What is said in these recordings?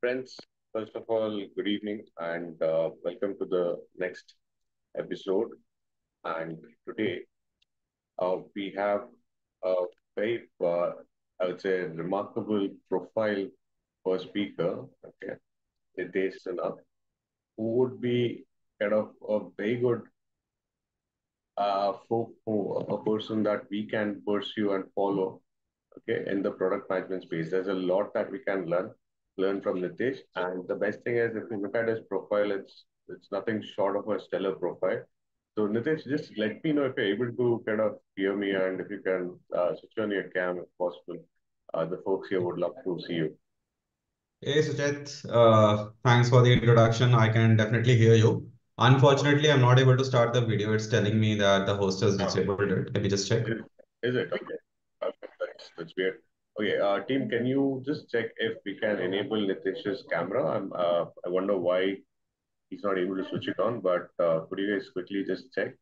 Friends, first of all, good evening and welcome to the next episode. And today we have a very, I would say, remarkable profile for speaker, okay, Nitesh Sinha, who would be kind of a very good for a person that we can pursue and follow, okay, in the product management space. There's a lot that we can learn from Nitesh. And the best thing is, if you look at his profile, it's nothing short of a stellar profile. So Nitesh, just let me know if you're able to kind of hear me and if you can switch on your cam if possible. The folks here would love to see you. Hey Suchit, thanks for the introduction. I can definitely hear you. Unfortunately, I'm not able to start the video. It's telling me that the host has disabled it. Let me just check. Is it okay? That's weird. Okay, team, can you just check if we can enable Nitesh's camera? I wonder why he's not able to switch it on, but could you guys quickly just check?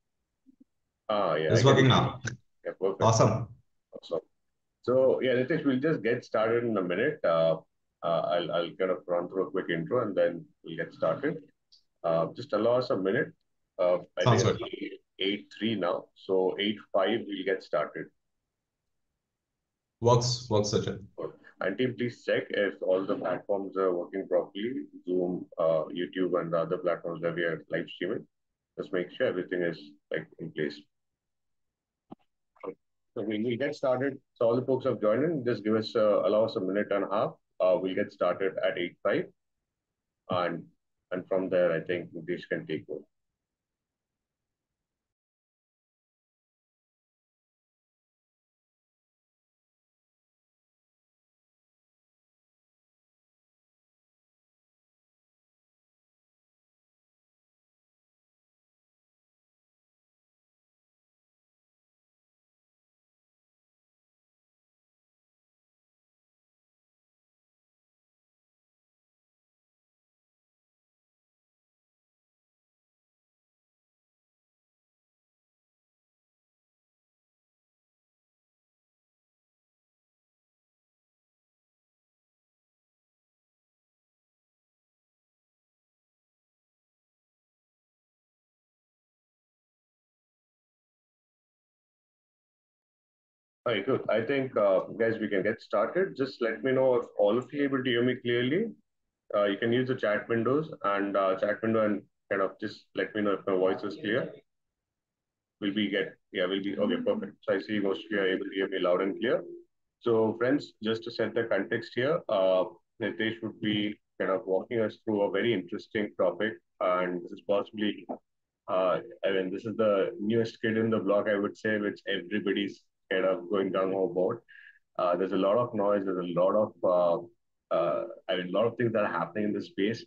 Yeah, I It's can. working now. Yeah, perfect. Awesome. Awesome. So yeah, Nitesh, we'll just get started in a minute. I'll kind of run through a quick intro and then we'll get started. Just allow us a minute. I Sounds think good. it's 8:03 now, so 8:05 we'll get started. Works, Suchit. And team, please check if all the platforms are working properly. Zoom, YouTube, and the other platforms that we are live streaming. Just make sure everything is like in place. So we'll get started. So all the folks have joined in. Just allow us a minute and a half. We'll get started at 8:05, and from there, I think Nitesh can take over. All right, good. I think, guys, we can get started. Just let me know if all of you are able to hear me clearly. You can use the chat windows and chat window and kind of just let me know if my voice is clear. We'll be okay, perfect. So I see most of you are able to hear me loud and clear. So friends, just to set the context here, Nitesh would be kind of walking us through a very interesting topic, and this is possibly, I mean, this is the newest kid in the block, I would say, which everybody's kind of going gung ho about. There's a lot of noise. There's a lot of, I mean, a lot of things that are happening in this space.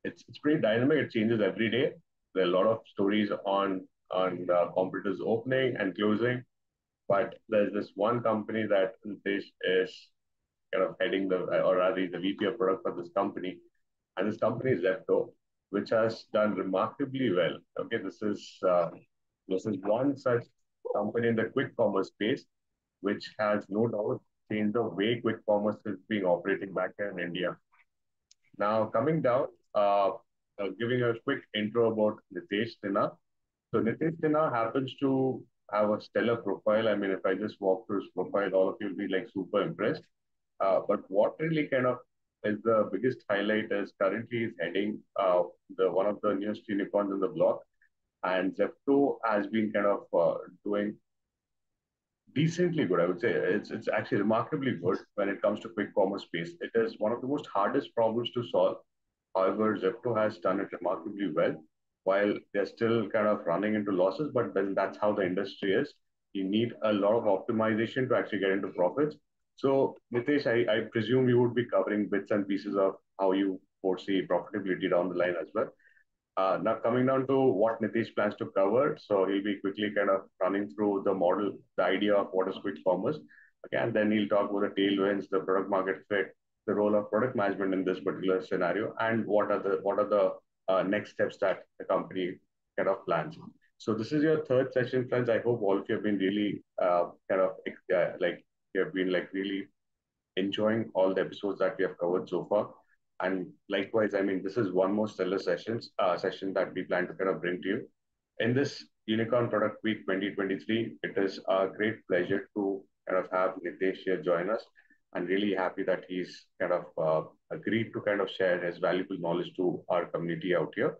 It's pretty dynamic. It changes every day. There are a lot of stories on competitors opening and closing, but there's this one company that Nitesh is kind of heading or rather, he's the VP of product for this company, and this company is Zepto, which has done remarkably well. Okay, this is one such company in the quick commerce space, which has no doubt changed the way quick commerce is being operating back here in India. Now, coming down, giving a quick intro about Nitesh Sinha. So Nitesh Sinha happens to have a stellar profile. I mean, if I just walk through his profile, all of you will be like super impressed. But what really kind of is the biggest highlight is currently he's heading the one of the newest unicorns in the block, and Zepto has been kind of doing decently good. I would say it's actually remarkably good when it comes to quick commerce space. It is one of the most hardest problems to solve. However, Zepto has done it remarkably well, while they're still kind of running into losses. But then that's how the industry is. You need a lot of optimization to actually get into profits. So, Nitesh, I presume you would be covering bits and pieces of how you foresee profitability down the line as well. Now coming down to what Nitish plans to cover, so he'll be quickly kind of running through the model, the idea of what is quick commerce. Okay, and then he'll talk about the tailwinds, the product market fit, the role of product management in this particular scenario, and what are the next steps that the company kind of plans. So this is your third session, friends. I hope all of you have been really kind of like you have been like really enjoying all the episodes that we have covered so far. And likewise, I mean, this is one more stellar session that we plan to kind of bring to you. In this Unicorn Product Week 2023, it is a great pleasure to kind of have Nitesh here join us. I'm really happy that he's kind of agreed to kind of share his valuable knowledge to our community out here.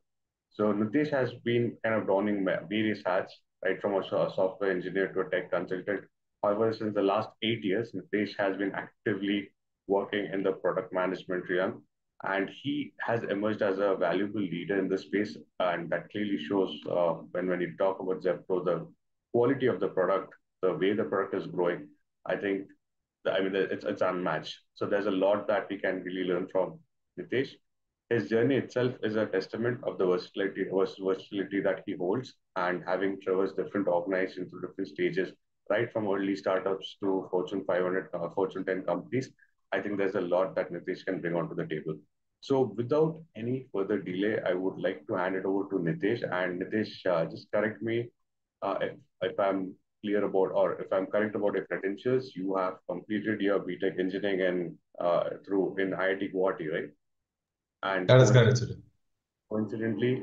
So Nitesh has been kind of donning various hats, right, from a software engineer to a tech consultant. However, since the last 8 years, Nitesh has been actively working in the product management realm, and he has emerged as a valuable leader in this space. And that clearly shows when you talk about Zepto, the quality of the product, the way the product is growing. I think, I mean, it's unmatched. So there's a lot that we can really learn from Nitesh. His journey itself is a testament of the versatility that he holds, and having traversed different organizations through different stages, right from early startups to Fortune 500, Fortune 10 companies. I think there's a lot that Nitesh can bring onto the table. So, without any further delay, I would like to hand it over to Nitesh. And Nitesh, just correct me if I'm clear about, or if I'm correct about your credentials. You have completed your BTech engineering and through in IIT Guwahati, right? And That is correct, Sujit. coincidentally,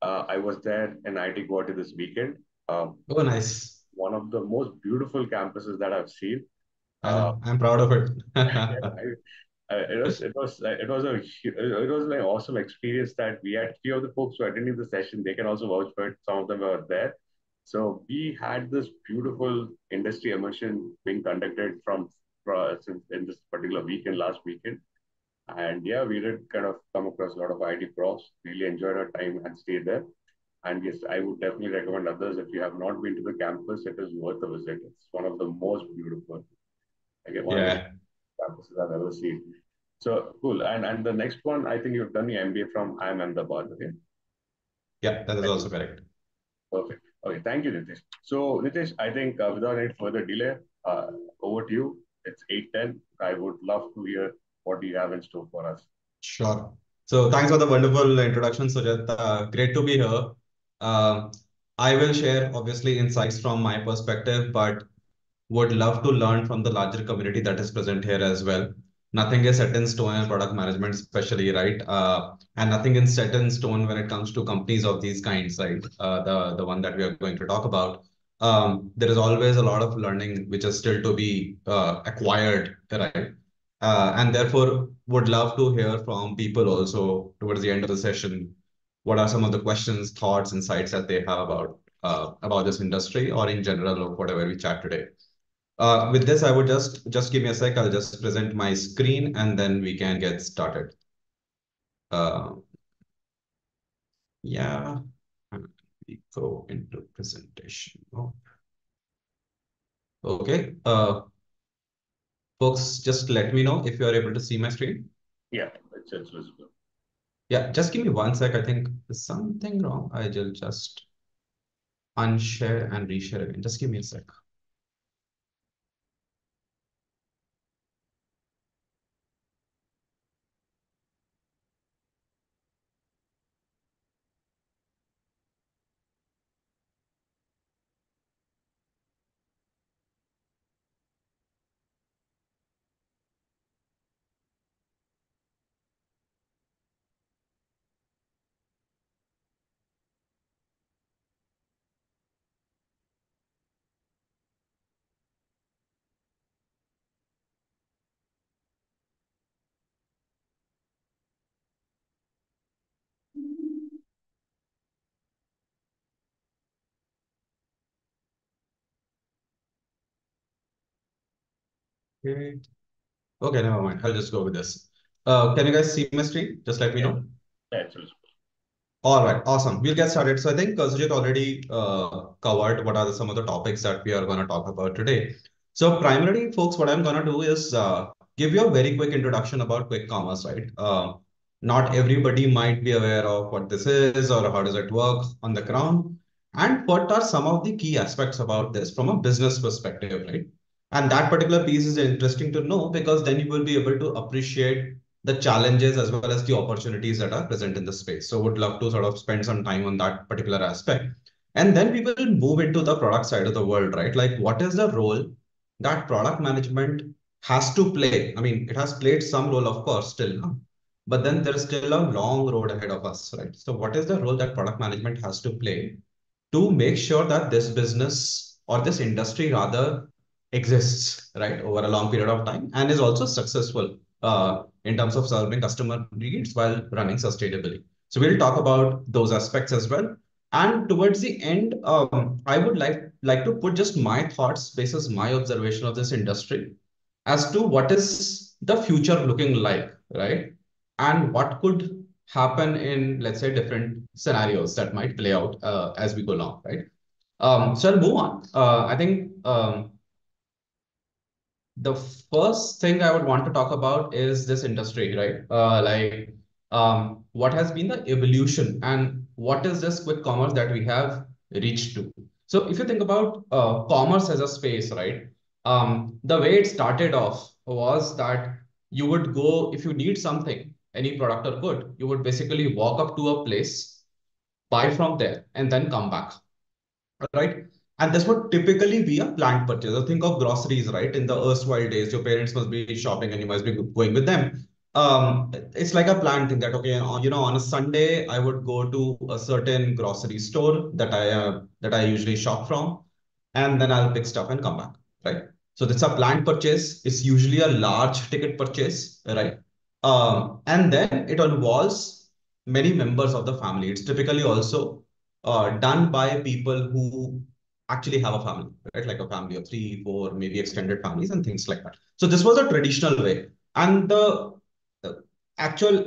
I was there in IIT Guwahati this weekend. Um, Oh, nice. one of the most beautiful campuses that I've seen. I Uh, know. I'm proud of it. it was like awesome experience that we had. Few of the folks who were attending the session, they can also vouch for it. Some of them were there. So we had this beautiful industry immersion being conducted in this particular weekend, last weekend. And yeah, we did kind of come across a lot of IT profs. Really enjoyed our time and stayed there. And yes, I would definitely recommend others, if you have not been to the campus, it is worth a visit. It's one of the most beautiful, again, one of the Yeah. campuses I've ever seen. So cool. And the next one, I think you've done your MBA from IIM Ahmedabad. Okay, Yeah, that is also correct. perfect. Okay, thank you, Nitesh. So Nitesh, I think without any further delay, over to you. It's 8:10. I would love to hear what do you have in store for us. Sure. So thanks for the wonderful introduction, Sujat. Great to be here. Uh, I will share obviously insights from my perspective, but would love to learn from the larger community that is present here as well. Nothing is set in stone in product management, especially, right? And nothing is set in stone when it comes to companies of these kinds, right? The one that we are going to talk about. There is always a lot of learning which is still to be acquired, right? And therefore, would love to hear from people also towards the end of the session. What are some of the questions, thoughts, insights that they have about this industry or in general or whatever we chat today? With this, I would just give me a sec. I'll just present my screen and then we can get started. Uh, yeah, and we go into presentation. Oh, okay. Folks, just let me know if you are able to see my screen. Yeah, it's visible. Yeah, just give me one sec. I think there's something wrong. I will just unshare and reshare again. Just give me a sec. Okay. Okay, never mind. I'll just go with this. Can you guys see my screen? Just let me Yeah, know. yeah, it's visible. All right, awesome. We'll get started. So I think Sujit already covered what are some of the topics that we are going to talk about today. So primarily, folks, what I'm going to do is give you a very quick introduction about quick commerce, right? Not everybody might be aware of what this is or how does it work on the ground, and what are some of the key aspects about this from a business perspective, right? And that particular piece is interesting to know because then you will be able to appreciate the challenges as well as the opportunities that are present in the space. So would love to sort of spend some time on that particular aspect. And then we will move into the product side of the world, right? Like what is the role that product management has to play? I mean, it has played some role, of course, still now. but then there's still a long road ahead of us, right? So what is the role that product management has to play to make sure that this business or this industry rather exists, right, over a long period of time and is also successful in terms of serving customer needs while running sustainably. So we'll talk about those aspects as well. And towards the end, I would like to put just my thoughts basis my observation of this industry as to what is the future looking like, right? And what could happen in, let's say, different scenarios that might play out as we go along, right? So I'll move on. I think the first thing I would want to talk about is this industry, right? What has been the evolution and what is this quick commerce that we have reached to? So if you think about commerce as a space, right? The way it started off was that you would go, if you need something, any product or good, you would basically walk up to a place, buy from there, and then come back, right? And this would typically be a planned purchase. So think of groceries, right? In the erstwhile days, your parents must be shopping and you must be going with them. It's like a planned thing that, okay, on a Sunday, I would go to a certain grocery store that I usually shop from, and then I'll pick stuff and come back, right? So that's a planned purchase. It's usually a large ticket purchase, right? And then it involves many members of the family. It's typically also done by people who actually have a family, right? Like a family of three, four, maybe extended families and things like that. So this was a traditional way. And the actual,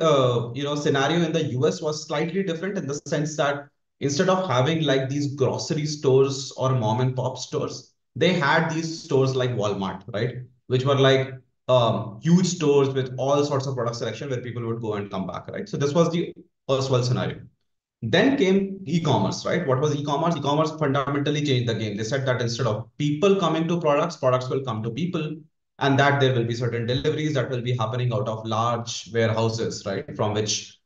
scenario in the US was slightly different in the sense that instead of having like these grocery stores or mom and pop stores, they had these stores like Walmart, right? Which were like huge stores with all sorts of product selection where people would go and come back, right? So this was the first world scenario. Then came e-commerce, right? What was e-commerce? E-commerce fundamentally changed the game. They said that instead of people coming to products, products will come to people, and that there will be certain deliveries that will be happening out of large warehouses, right? From which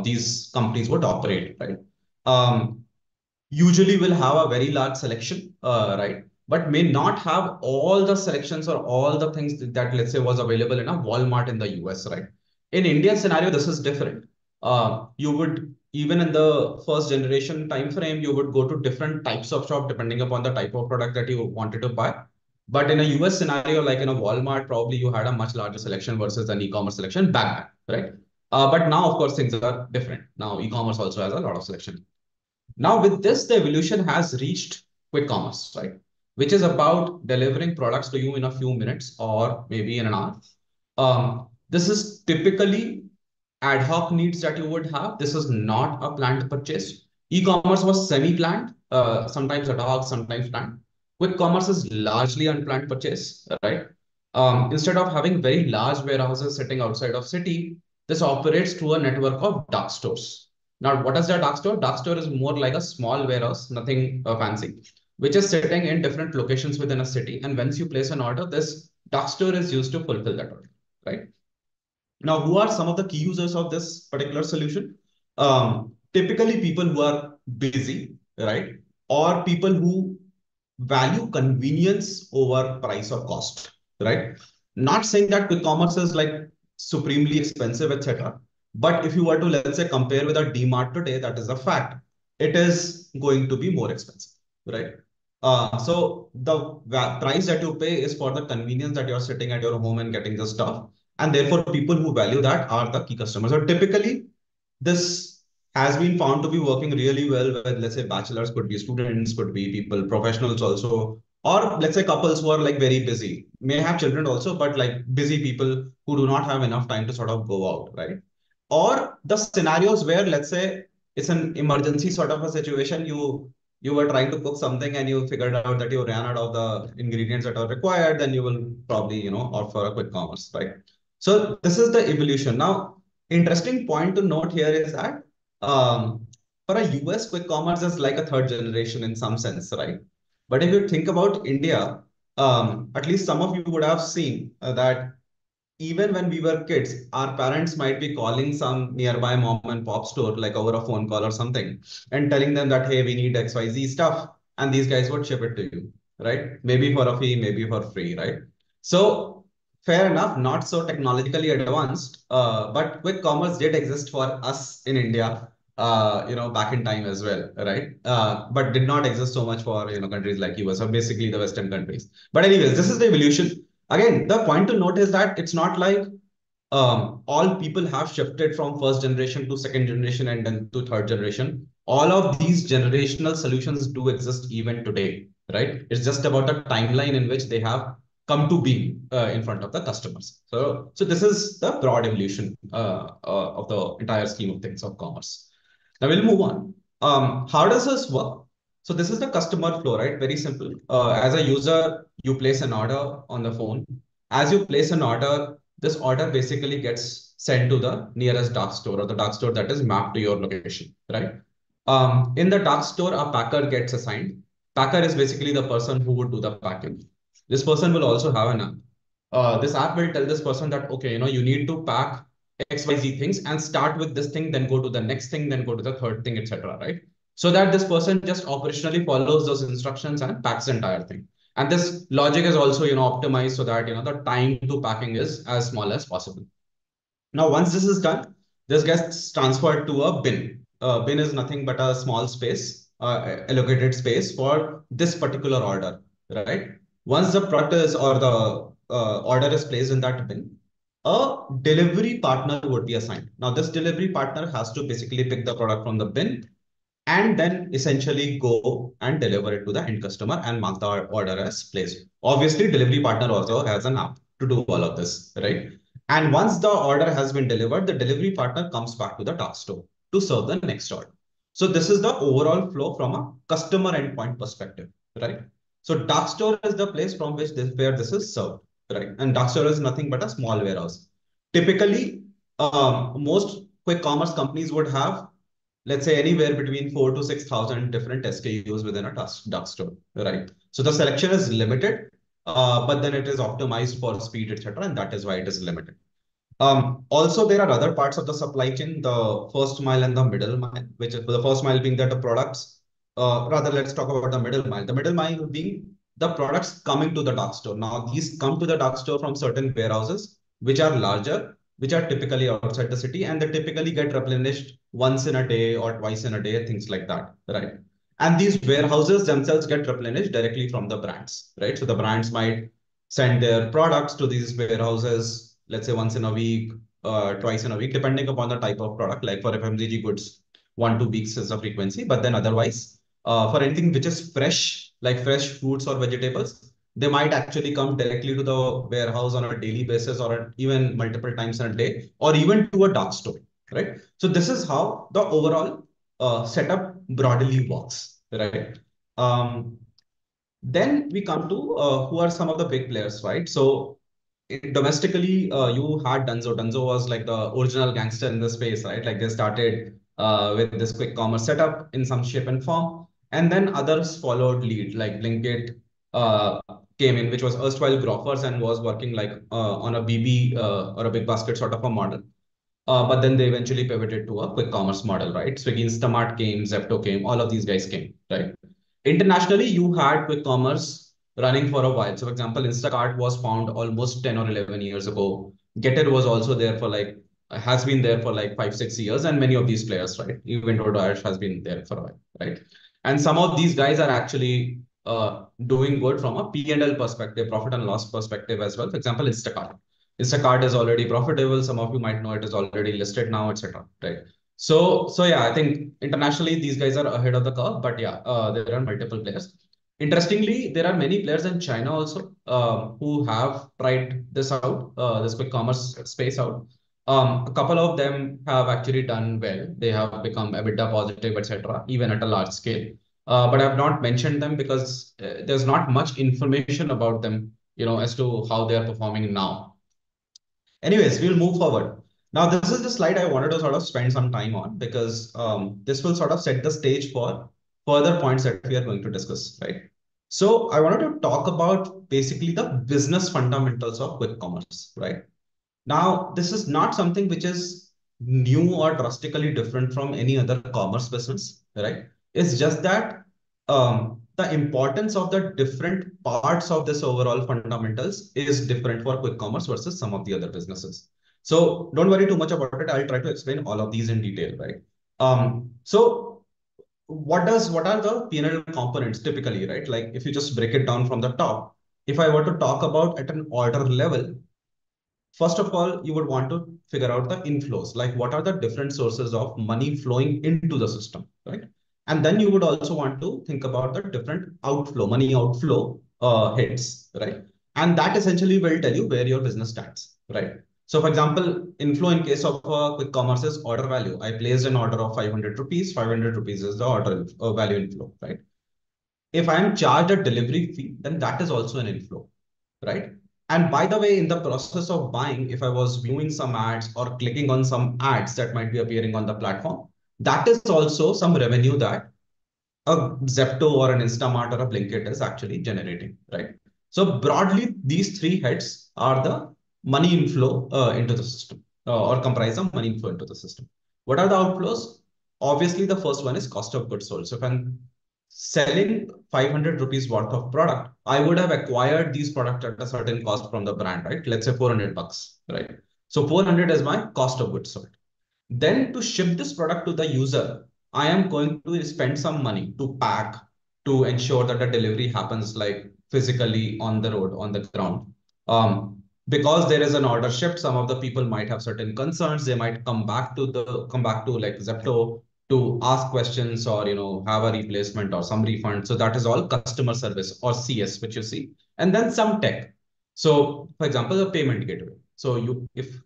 these companies would operate, right? Um, Usually will have a very large selection, right? But may not have all the selections or all the things that, let's say, was available in a Walmart in the US, right? In India scenario, this is different. You would, even in the first generation time frame, you would go to different types of shop depending upon the type of product that you wanted to buy. But in a US scenario, like in a Walmart, probably you had a much larger selection versus an e-commerce selection back then, right? But now, of course, things are different. Now, e-commerce also has a lot of selection. Now, with this, the evolution has reached quick commerce, right? Which is about delivering products to you in a few minutes or maybe in an hour. This is typically ad hoc needs that you would have. This is not a planned purchase. E-commerce was semi-planned, sometimes ad hoc, sometimes planned. Quick commerce is largely unplanned purchase, right? Instead of having very large warehouses sitting outside of city, this operates through a network of dark stores. Now, what is a dark store? Dark store is more like a small warehouse, nothing fancy, which is sitting in different locations within a city. And once you place an order, this dark store is used to fulfill that order, right? Now, who are some of the key users of this particular solution? Typically, people who are busy, right? Or people who value convenience over price or cost, right? Not saying that quick commerce is like supremely expensive, etc. But if you were to, let's say, compare with a DMart today, that is a fact. It is going to be more expensive, right? So the price that you pay is for the convenience that you're sitting at your home and getting the stuff. And therefore, people who value that are the key customers. So typically, this has been found to be working really well with, let's say, bachelors, could be students, could be people, professionals also, or let's say couples who are like very busy, may have children also, but like busy people who do not have enough time to sort of go out, right? Or the scenarios where, let's say, it's an emergency sort of a situation. You were trying to cook something and you figured out that you ran out of the ingredients that are required, then you will probably, opt for a quick commerce, right? So this is the evolution. Now, interesting point to note here is that for a US, quick commerce is like a third generation in some sense, right? But if you think about India, at least some of you would have seen that even when we were kids, our parents might be calling some nearby mom and pop store, like over a phone call or something, and telling them that, hey, we need XYZ stuff. And these guys would ship it to you, right? Maybe for a fee, maybe for free, right? So fair enough, not so technologically advanced, but quick commerce did exist for us in India, back in time as well, right? But did not exist so much for countries like US or basically the Western countries. But anyways, this is the evolution. Again, the point to note is that it's not like all people have shifted from first generation to second generation and then to third generation. All of these generational solutions do exist even today, right? It's just about the timeline in which they have come to be in front of the customers. So this is the broad evolution of the entire scheme of things of commerce. Now we'll move on. How does this work? So this is the customer flow, right? Very simple. As a user, you place an order on the phone. As you place an order, this order basically gets sent to the nearest dark store or the dark store that is mapped to your location, right? In the dark store, a packer gets assigned. Packer is basically the person who would do the packing. This person will also have an app. This app will tell this person that, okay, you need to pack XYZ things and start with this thing, then go to the next thing, then go to the third thing, etc. Right? So that this person just operationally follows those instructions and packs the entire thing. And this logic is also, optimized so that, the time to packing is as small as possible. Now, once this is done, this gets transferred to a bin. Bin is nothing but a small space, allocated space for this particular order, right? Once the product is or the order is placed in that bin, a delivery partner would be assigned. Now, this delivery partner has to basically pick the product from the bin and then essentially go and deliver it to the end customer and mark the order as placed. Obviously, delivery partner also has an app to do all of this, right? And once the order has been delivered, the delivery partner comes back to the dark store to serve the next order. So this is the overall flow from a customer endpoint perspective, right? So dark store is the place from which where this is served, right? And dark store is nothing but a small warehouse. Typically, most quick commerce companies would have, let's say, anywhere between 4 to 6,000 different SKUs within a dark store, right? So the selection is limited, but then it is optimized for speed, etc., and that is why it is limited. Also, there are other parts of the supply chain, the first mile and the middle mile, which is the first mile being that the products, rather, let's talk about the middle mile. The middle mile being the products coming to the dark store. Now, these come to the dark store from certain warehouses, which are larger, which are typically outside the city, and they typically get replenished once in a day or twice in a day, things like that, right? And these warehouses themselves get replenished directly from the brands, right? So the brands might send their products to these warehouses, let's say once in a week, twice in a week, depending upon the type of product. Like for FMCG goods, 1 2 weeks is the frequency. But then otherwise, for anything which is fresh, like fresh fruits or vegetables, they might actually come directly to the warehouse on a daily basis or even multiple times in a day, or even to a dark store, right? So this is how the overall setup broadly works, right? Um, then we come to who are some of the big players, right? So domestically, you had Dunzo. Dunzo was like the original gangster in the space, right? Like they started with this quick commerce setup in some shape and form, and then others followed lead, like Blinkit uh, came in, which was erstwhile Grofers and was working like on a BB or a big basket sort of a model. But then they eventually pivoted to a quick commerce model, right? Swiggy, Instamart came, Zepto came, all of these guys came, right? Internationally, you had quick commerce running for a while. So, for example, Instacart was found almost 10 or 11 years ago. Getter was also there for like, has been there for like 5 6 years, and many of these players, right? Even DoorDash has been there for a while, right? And some of these guys are actually doing good from a P&L perspective, profit and loss perspective as well. For example, Instacart. Instacart is already profitable. Some of you might know it is already listed now, etc. Right? So yeah, I think internationally these guys are ahead of the curve. But yeah, there are multiple players. Interestingly, there are many players in China also who have tried this out, this quick commerce space out. A couple of them have actually done well. They have become EBITDA positive, etc., even at a large scale. But I've not mentioned them because there's not much information about them, as to how they are performing now. Anyways, we'll move forward. Now, this is the slide I wanted to sort of spend some time on because this will sort of set the stage for further points that we are going to discuss, right? So I wanted to talk about basically the business fundamentals of quick commerce, right? Now, this is not something which is new or drastically different from any other commerce business, right? It's just that the importance of the different parts of this overall fundamentals is different for quick commerce versus some of the other businesses. So don't worry too much about it. I'll try to explain all of these in detail, right? So what are the P&L components typically, right? Like if you just break it down from the top, if I were to talk about at an order level, first of all, you would want to figure out the inflows, like what are the different sources of money flowing into the system, right? And then you would also want to think about the different outflow, money outflow hits, right? And that essentially will tell you where your business stands, right? So, for example, inflow in case of quick commerce is order value. I placed an order of 500 rupees. 500 rupees is the order value inflow, right? If I am charged a delivery fee, then that is also an inflow, right? And by the way, in the process of buying, if I was viewing some ads or clicking on some ads that might be appearing on the platform, that is also some revenue that a Zepto or an Instamart or a Blinkit is actually generating, right? So broadly, these three heads are the money inflow into the system or comprise of money inflow into the system. What are the outflows? Obviously, the first one is cost of goods sold. So if I'm selling 500 rupees worth of product, I would have acquired these products at a certain cost from the brand, right? Let's say 400 bucks, right? So 400 is my cost of goods sold. Then to ship this product to the user, I am going to spend some money to pack, to ensure that the delivery happens like physically on the road, on the ground. Because there is an order shift, some of the people might have certain concerns. They might come back to like Zepto to ask questions or have a replacement or some refund. So that is all customer service or CS, which you see, and then some tech. So, for example, a payment gateway. So you, if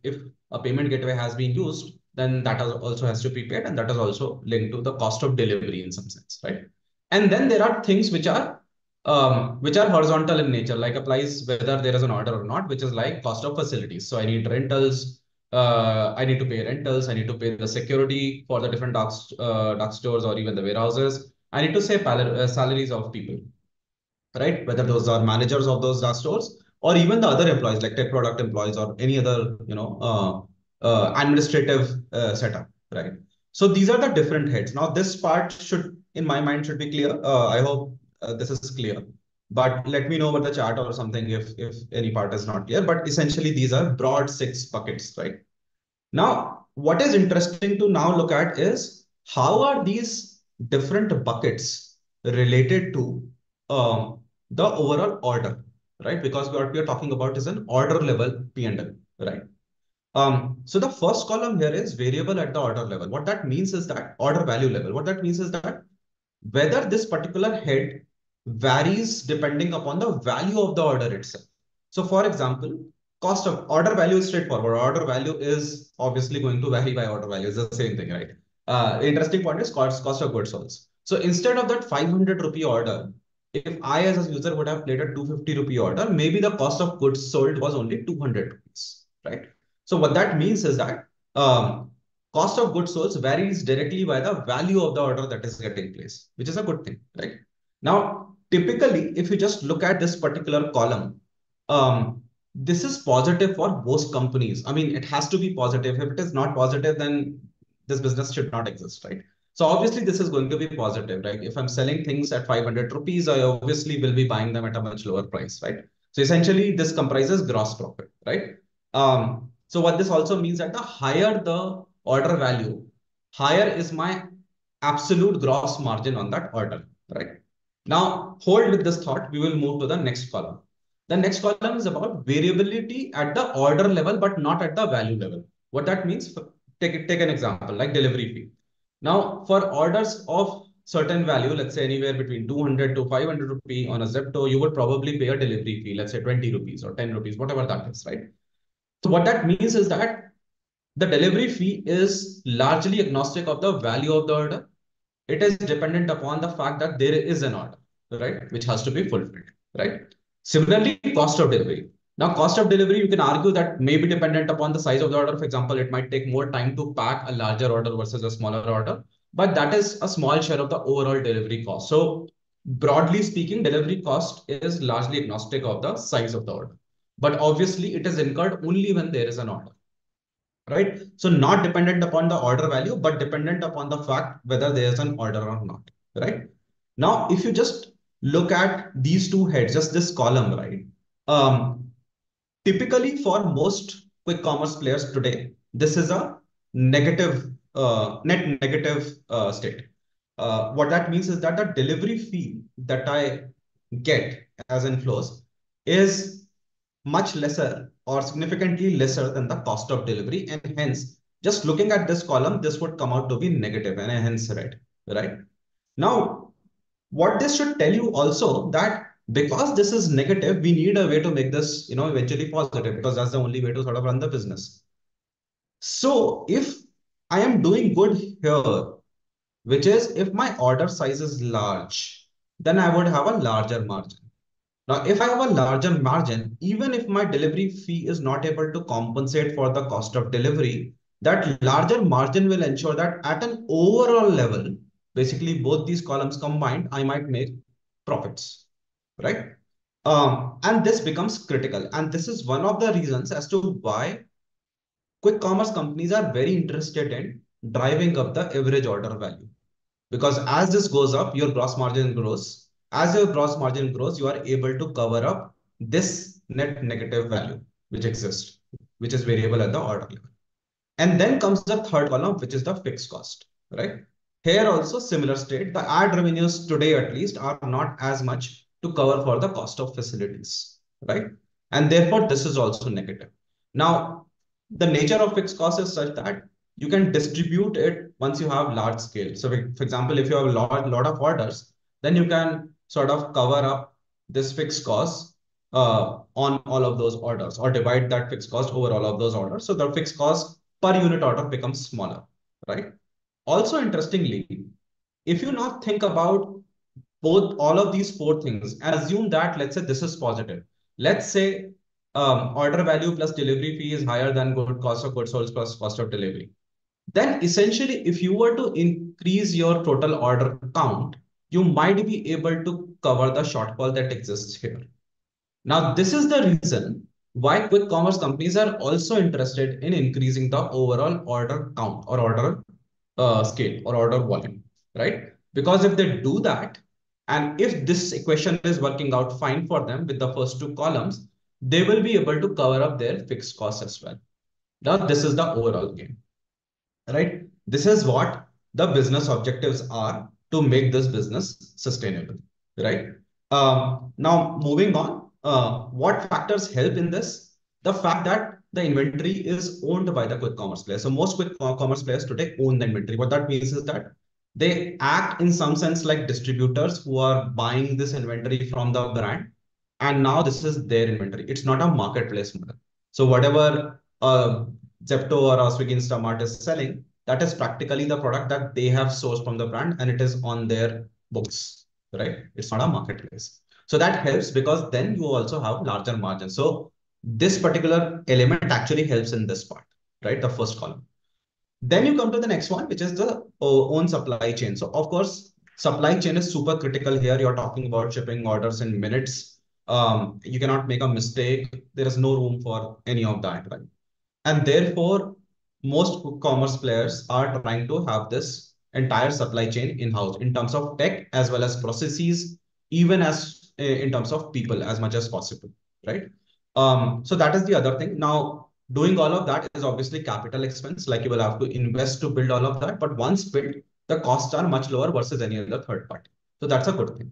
a payment gateway has been used, then that also has to be paid, and that is also linked to the cost of delivery in some sense, right? And then there are things which are horizontal in nature, like applies whether there is an order or not, which is like cost of facilities. So I need rentals, I need to pay rentals, I need to pay the security for the different dark stores or even the warehouses. I need to say salaries of people, right? Whether those are managers of those dark stores or even the other employees, like tech product employees or any other, administrative setup, right? So these are the different heads. Now, this part should, in my mind, should be clear. I hope this is clear. But let me know over the chat or something if any part is not clear. But essentially, these are broad six buckets, right? Now, what is interesting to now look at is how are these different buckets related to the overall order, right? Because what we are talking about is an order level P&L, right? So the first column here is variable at the order level. What that means is that order value level. What that means is that whether this particular head varies depending upon the value of the order itself. So for example, cost of order value is straightforward. Order value is obviously going to vary by order value. It's the same thing, right? Interesting point is cost of goods sold. So instead of that 500 rupee order, if I as a user would have played a 250 rupee order, maybe the cost of goods sold was only 200 rupees, right? So what that means is that cost of goods sold varies directly by the value of the order that is getting placed, which is a good thing, right? Now, typically, if you just look at this particular column, this is positive for most companies. I mean, it has to be positive. If it is not positive, then this business should not exist, right? So obviously, this is going to be positive, right? If I'm selling things at 500 rupees, I obviously will be buying them at a much lower price, right? So essentially, this comprises gross profit, right? So what this also means that the higher the order value, higher is my absolute gross margin on that order, right? Now, hold with this thought. We will move to the next column. The next column is about variability at the order level, but not at the value level. What that means, take an example like delivery fee. Now, for orders of certain value, let's say anywhere between 200 to 500 rupee on a Zepto, you would probably pay a delivery fee, let's say 20 rupees or 10 rupees, whatever that is, right? So what that means is that the delivery fee is largely agnostic of the value of the order. It is dependent upon the fact that there is an order, right, which has to be fulfilled, right? Similarly, cost of delivery. Now, cost of delivery, you can argue that may be dependent upon the size of the order. For example, it might take more time to pack a larger order versus a smaller order, but that is a small share of the overall delivery cost. So, broadly speaking, delivery cost is largely agnostic of the size of the order. But obviously, it is incurred only when there is an order, right? So not dependent upon the order value, but dependent upon the fact whether there's an order or not, right? Now, if you just look at these two heads, just this column, right? Um, Typically, for most quick commerce players today, this is a negative, net negative state. What that means is that the delivery fee that I get as inflows is much lesser or significantly lesser than the cost of delivery. And hence, just looking at this column, this would come out to be negative and hence red, right? Now, what this should tell you also that because this is negative, we need a way to make this, eventually positive because that's the only way to sort of run the business. So if I am doing good here, which is if my order size is large, then I would have a larger margin. Now, if I have a larger margin, even if my delivery fee is not able to compensate for the cost of delivery, that larger margin will ensure that at an overall level, basically both these columns combined, I might make profits, right? And this becomes critical. And this is one of the reasons as to why quick commerce companies are very interested in driving up the average order value. Because as this goes up, your gross margin grows. As your gross margin grows, you are able to cover up this net negative value which exists, which is variable at the order level. And then comes the third column, which is the fixed cost, right? Here also similar state, the ad revenues today at least are not as much to cover for the cost of facilities, right? And therefore this is also negative. Now, the nature of fixed cost is such that you can distribute it once you have large scale. So for example, if you have a lot of orders, then you can sort of cover up this fixed cost on all of those orders or divide that fixed cost over all of those orders. So the fixed cost per unit order becomes smaller, right? Also, interestingly, if you now think about both all of these four things and assume that, let's say this is positive. Let's say order value plus delivery fee is higher than good cost of goods sold plus cost of delivery. Then essentially, if you were to increase your total order count, you might be able to cover the shortfall that exists here. Now, this is the reason why quick commerce companies are also interested in increasing the overall order count or order scale or order volume, right? Because if they do that, and if this equation is working out fine for them with the first two columns, they will be able to cover up their fixed costs as well. Now, this is the overall game, right? This is what the business objectives are to make this business sustainable, right? Now, moving on, what factors help in this? The fact that the inventory is owned by the quick commerce players. So most quick commerce players today own the inventory. What that means is that they act in some sense like distributors who are buying this inventory from the brand. And now this is their inventory. It's not a marketplace model. So whatever Zepto or Swiggy Instamart is selling, that is practically the product that they have sourced from the brand and it is on their books, right? It's not a marketplace. So that helps because then you also have larger margins. So this particular element actually helps in this part, right? The first column. Then you come to the next one, which is the own supply chain. So of course, supply chain is super critical here. You're talking about shipping orders in minutes. You cannot make a mistake. There is no room for any of that, right? And therefore, most commerce players are trying to have this entire supply chain in-house in terms of tech as well as processes, even as in terms of people as much as possible, right? So that is the other thing. Now, doing all of that is obviously capital expense, like you will have to invest to build all of that. But once built, the costs are much lower versus any other third party. So that's a good thing.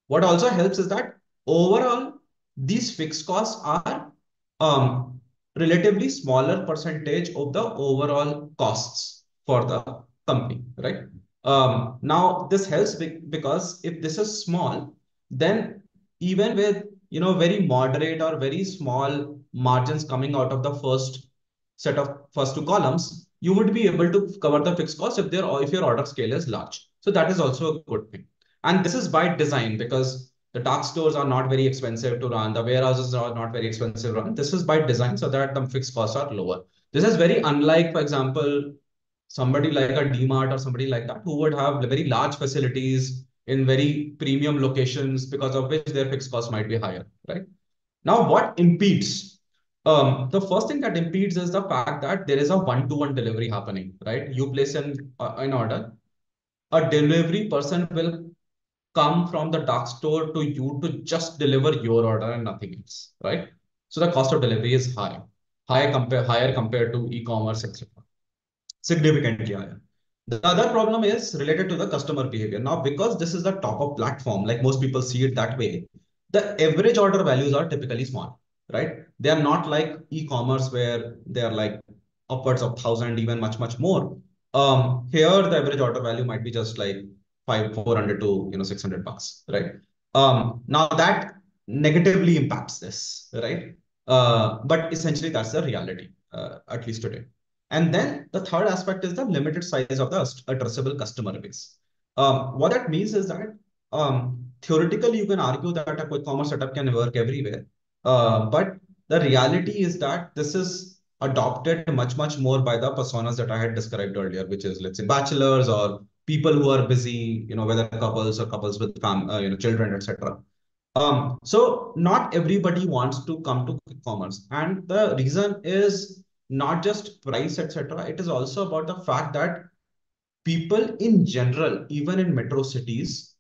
What also helps is that overall, these fixed costs are relatively smaller percentage of the overall costs for the company, right? Now this helps because if this is small, then even with very moderate or very small margins coming out of the first two columns, you would be able to cover the fixed cost if your order scale is large. So that is also a good thing. And this is by design because the dark stores are not very expensive to run. The warehouses are not very expensive to run. This is by design so that the fixed costs are lower. This is very unlike, for example, somebody like a DMart or somebody like that who would have very large facilities in very premium locations because of which their fixed costs might be higher, right? Now, what impedes? The first thing that impedes is the fact that there is a one-to-one delivery happening, right? You place an order, a delivery person will come from the dark store to you to just deliver your order and nothing else, right? So the cost of delivery is higher compared to e-commerce, etc. Significantly higher. The other problem is related to the customer behavior. Now, because this is the top of platform, like most people see it that way, the average order values are typically small, right? They are not like e-commerce where they are like upwards of thousand, even much more. Here the average order value might be just like 400 to 600 bucks, right? Now that negatively impacts this, right? But essentially that's the reality, at least today. And then the third aspect is the limited size of the addressable customer base. What that means is that theoretically you can argue that a quick commerce setup can work everywhere, but the reality is that this is adopted much more by the personas that I had described earlier, which is let's say bachelors or people who are busy, whether couples or couples with children, etc. So not everybody wants to come to quick commerce, and the reason is not just price, etc. It is also about the fact that people in general, even in metro cities,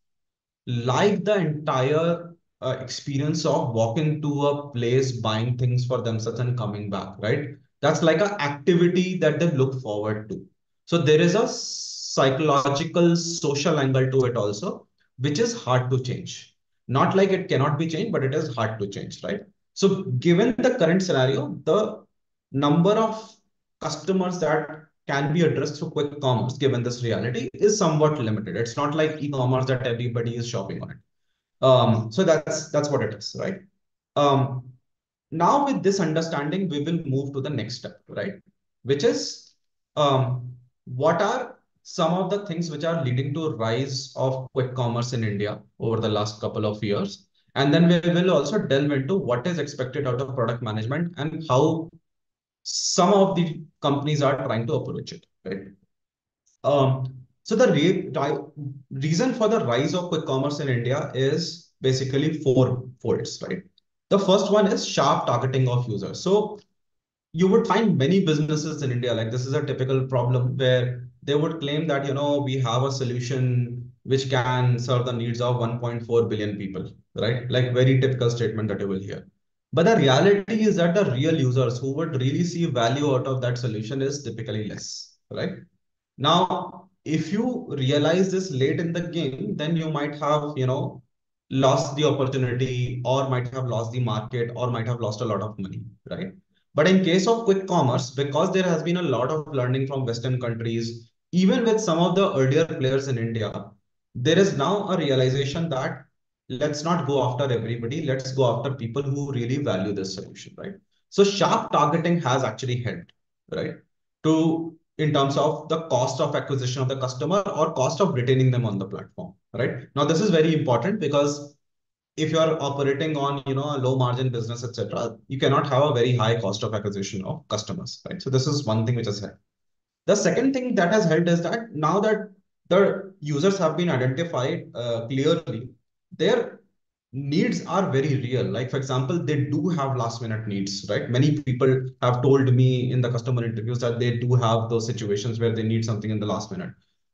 like the entire experience of walking to a place, buying things for themselves and coming back, right? That's like an activity that they look forward to. So there is a psychological, social angle to it also, which is hard to change. Not like it cannot be changed, but it is hard to change, right? So given the current scenario, the number of customers that can be addressed through quick commerce, given this reality, is somewhat limited. It's not like e-commerce that everybody is shopping on it. So that's what it is, right? Um, Now with this understanding, we will move to the next step, right? Which is what are some of the things which are leading to a rise of quick commerce in India over the last couple of years. And then we will also delve into what is expected out of product management and how some of the companies are trying to approach it, right? So the reason for the rise of quick commerce in India is basically four folds, right? The first one is sharp targeting of users. So you would find many businesses in India, like this is a typical problem where they would claim that, we have a solution which can serve the needs of 1.4 billion people, right? Like very typical statement that you will hear. But the reality is that the real users who would really see value out of that solution is typically less, right? Now, if you realize this late in the game, then you might have, lost the opportunity or might have lost the market or might have lost a lot of money, right? But in case of quick commerce, because there has been a lot of learning from Western countries, even with some of the earlier players in India, there is now a realization that let's not go after everybody, let's go after people who really value this solution, right? So sharp targeting has actually helped, right? To in terms of the cost of acquisition of the customer or cost of retaining them on the platform, right? Now, this is very important because if you're operating on, a low margin business, etc., you cannot have a very high cost of acquisition of customers, right? So this is one thing which has helped. The second thing that has helped is that now that the users have been identified clearly, their needs are very real. Like, for example, they do have last minute needs, right? Many people have told me in the customer interviews that they do have those situations where they need something in the last minute.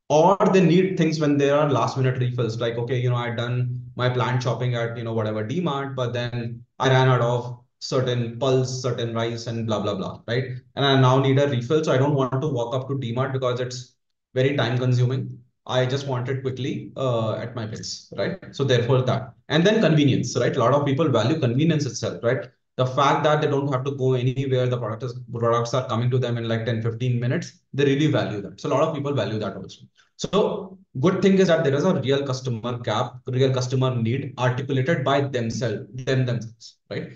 Or they need things when there are last minute refills, like, okay, I'd done my planned shopping at, whatever DMart, but then I ran out of certain pulse, certain rice, and blah, blah, blah, right? And I now need a refill. So I don't want to walk up to DMart because it's very time consuming. I just want it quickly at my pace, right? So therefore that. And then convenience, right? A lot of people value convenience itself, right? The fact that they don't have to go anywhere, the products are coming to them in like 10, 15 minutes, they really value that. So a lot of people value that also. So good thing is that there is a real customer gap, real customer need articulated by themselves, right?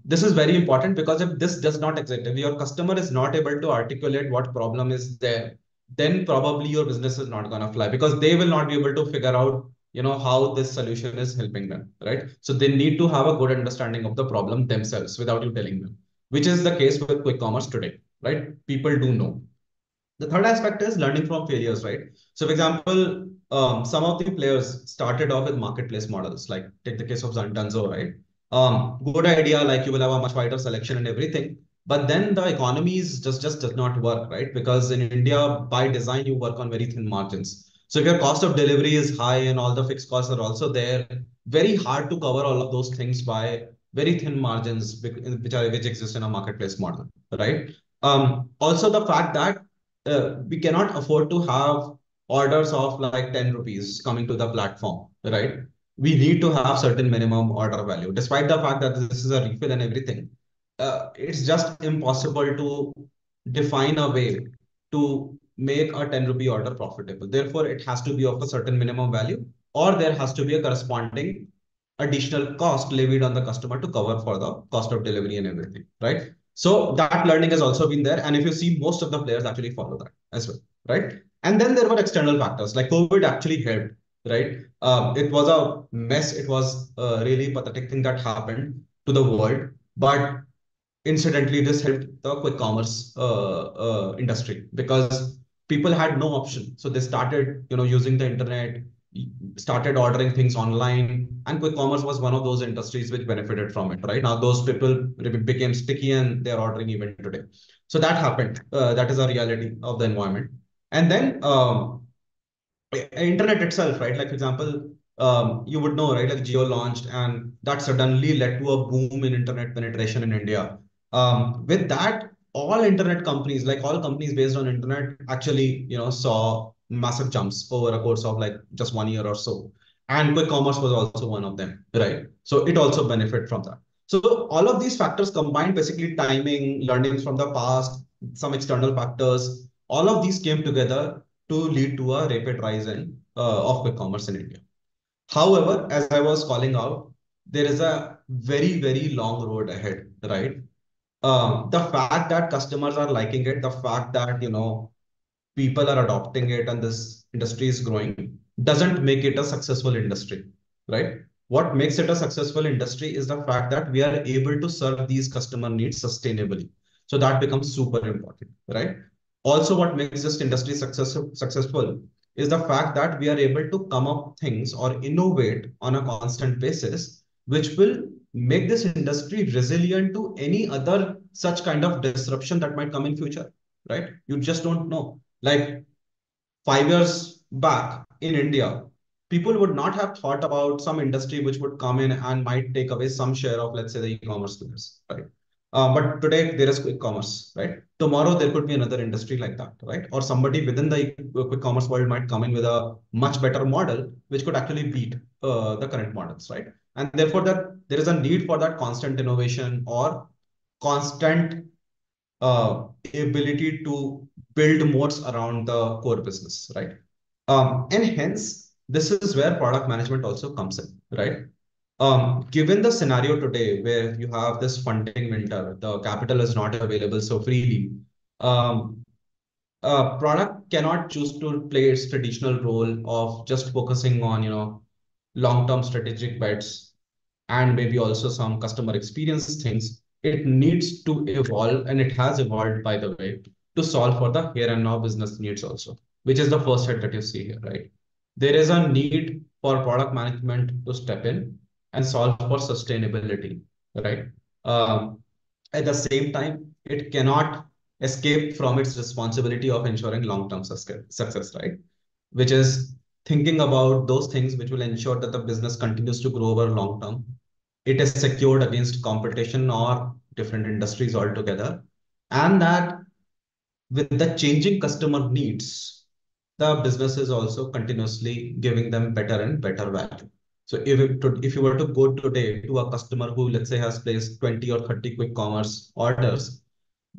This is very important because if this does not exist, if your customer is not able to articulate what problem is there, then probably your business is not going to fly because they will not be able to figure out, how this solution is helping them, right? So they need to have a good understanding of the problem themselves without you telling them, which is the case with quick commerce today, right? People do know. The third aspect is learning from failures, right? So, for example, some of the players started off with marketplace models, like take the case of Dunzo, right? Good idea, like you will have a much wider selection and everything, but then the economies just does not work, right? Because in India, by design, you work on very thin margins. So if your cost of delivery is high and all the fixed costs are also there, very hard to cover all of those things by very thin margins which exist in a marketplace model, right? Also the fact that we cannot afford to have orders of like 10 rupees coming to the platform, right? We need to have certain minimum order value, despite the fact that this is a refill and everything. It's just impossible to define a way to make a 10 rupee order profitable. Therefore, it has to be of a certain minimum value, or there has to be a corresponding additional cost levied on the customer to cover for the cost of delivery and everything, right? So that learning has also been there. And if you see, most of the players actually follow that as well, right? And then there were external factors like COVID actually helped, right? It was a mess. It was a really pathetic thing that happened to the world. But incidentally, this helped the quick commerce industry because people had no option. So they started, using the internet, started ordering things online, and quick commerce was one of those industries which benefited from it. Right now, those people became sticky and they're ordering even today. So that happened. That is a reality of the environment. And then internet itself, right? Like, for example, you would know, right? Like Geo launched, and that suddenly led to a boom in internet penetration in India. With that, all internet companies, like all companies based on internet, actually, saw massive jumps over a course of like just 1 year or so. And quick commerce was also one of them, right? So it also benefit from that. So all of these factors combined, basically timing, learnings from the past, some external factors, all of these came together to lead to a rapid rise in of quick commerce in India. However, as I was calling out, there is a very, very long road ahead, right? The fact that customers are liking it, the fact that people are adopting it and this industry is growing doesn't make it a successful industry, right? What makes it a successful industry is the fact that we are able to serve these customer needs sustainably. So that becomes super important, right? Also, what makes this industry successful is the fact that we are able to come up things or innovate on a constant basis, which will make this industry resilient to any other such kind of disruption that might come in future, right? You just don't know. Like 5 years back in India, people would not have thought about some industry which would come in and might take away some share of, let's say, the e-commerce players, right? But today there is quick commerce, right? Tomorrow there could be another industry like that, right? Or somebody within the quick commerce world might come in with a much better model, which could actually beat the current models, right? And therefore, that there is a need for that constant innovation or constant ability to build moats around the core business, right? And hence, this is where product management also comes in, right? Given the scenario today where you have this funding winter, the capital is not available so freely, um, product cannot choose to play its traditional role of just focusing on, long-term strategic bets and maybe also some customer experience things. It needs to evolve, and it has evolved, by the way, to solve for the here and now business needs also, which is the first head that you see here, right? There is a need for product management to step in and solve for sustainability, right? Um, at the same time, it cannot escape from its responsibility of ensuring long-term success, right? Which is thinking about those things which will ensure that the business continues to grow over long term. It is secured against competition or different industries altogether. And that with the changing customer needs, the business is also continuously giving them better and better value. So if you were to go today to a customer who, let's say, has placed 20 or 30 quick commerce orders,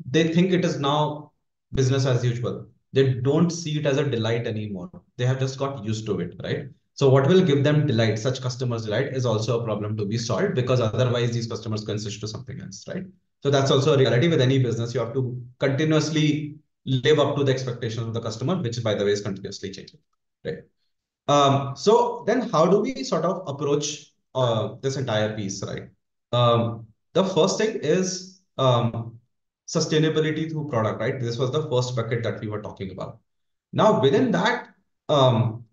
they think it is now business as usual. They don't see it as a delight anymore. They have just got used to it, right? So what will give them delight, such customers delight, is also a problem to be solved because otherwise these customers can switch to something else, right? So that's also a reality with any business. You have to continuously live up to the expectations of the customer, which by the way is continuously changing, right? So then how do we sort of approach this entire piece, right? The first thing is sustainability through product, right? This was the first bucket that we were talking about. Now, within that, um,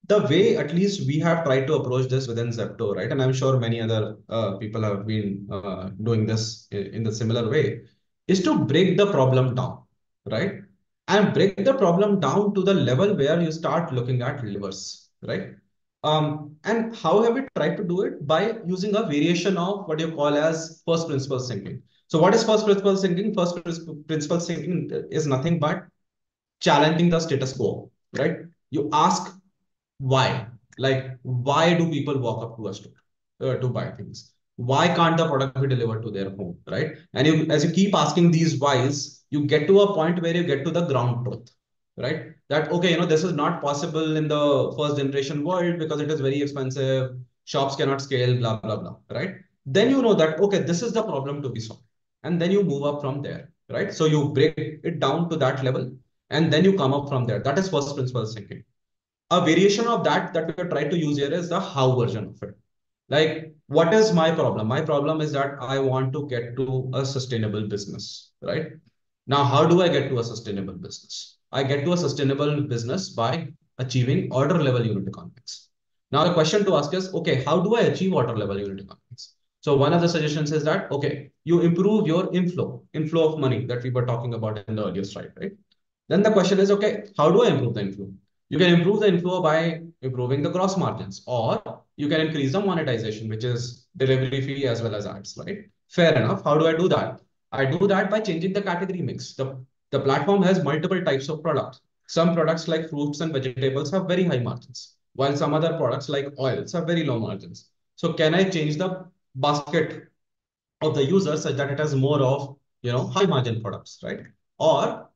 the way at least we have tried to approach this within Zepto, right? And I'm sure many other people have been doing this in the similar way, is to break the problem down, right? and break the problem down to the level where you start looking at levers, right? And how have we tried to do it? By using a variation of what you call as first principles thinking. So what is first principles thinking? Principles thinking is nothing but challenging the status quo, right? You ask why, like why do people walk up to a store to buy things? Why can't the product be delivered to their home, right? And you, as you keep asking these whys, you get to a point where you get to the ground truth, right? That okay, this is not possible in the first generation world because it is very expensive, shops cannot scale, blah blah blah, right? Then you know that okay, this is the problem to be solved, and then you move up from there, right? So you break it down to that level, and then you come up from there. That is first principles thinking. A variation of that we have tried to use here is the how version of it. Like, what is my problem? My problem is that I want to get to a sustainable business, right? Now, how do I get to a sustainable business? I get to a sustainable business by achieving order level unit economics. Now, the question to ask is, okay, how do I achieve order level unit economics? So one of the suggestions is that, okay, you improve your inflow of money that we were talking about in the earlier slide, right? Then the question is, okay, how do I improve the inflow? You can improve the inflow by improving the gross margins, or you can increase the monetization, which is delivery fee as well as ads, right? Fair enough. How do I do that? I do that by changing the category mix. The platform has multiple types of products. Some products like fruits and vegetables have very high margins, while some other products like oils have very low margins. So can I change the basket of the user such that it has more of high margin products, right? Or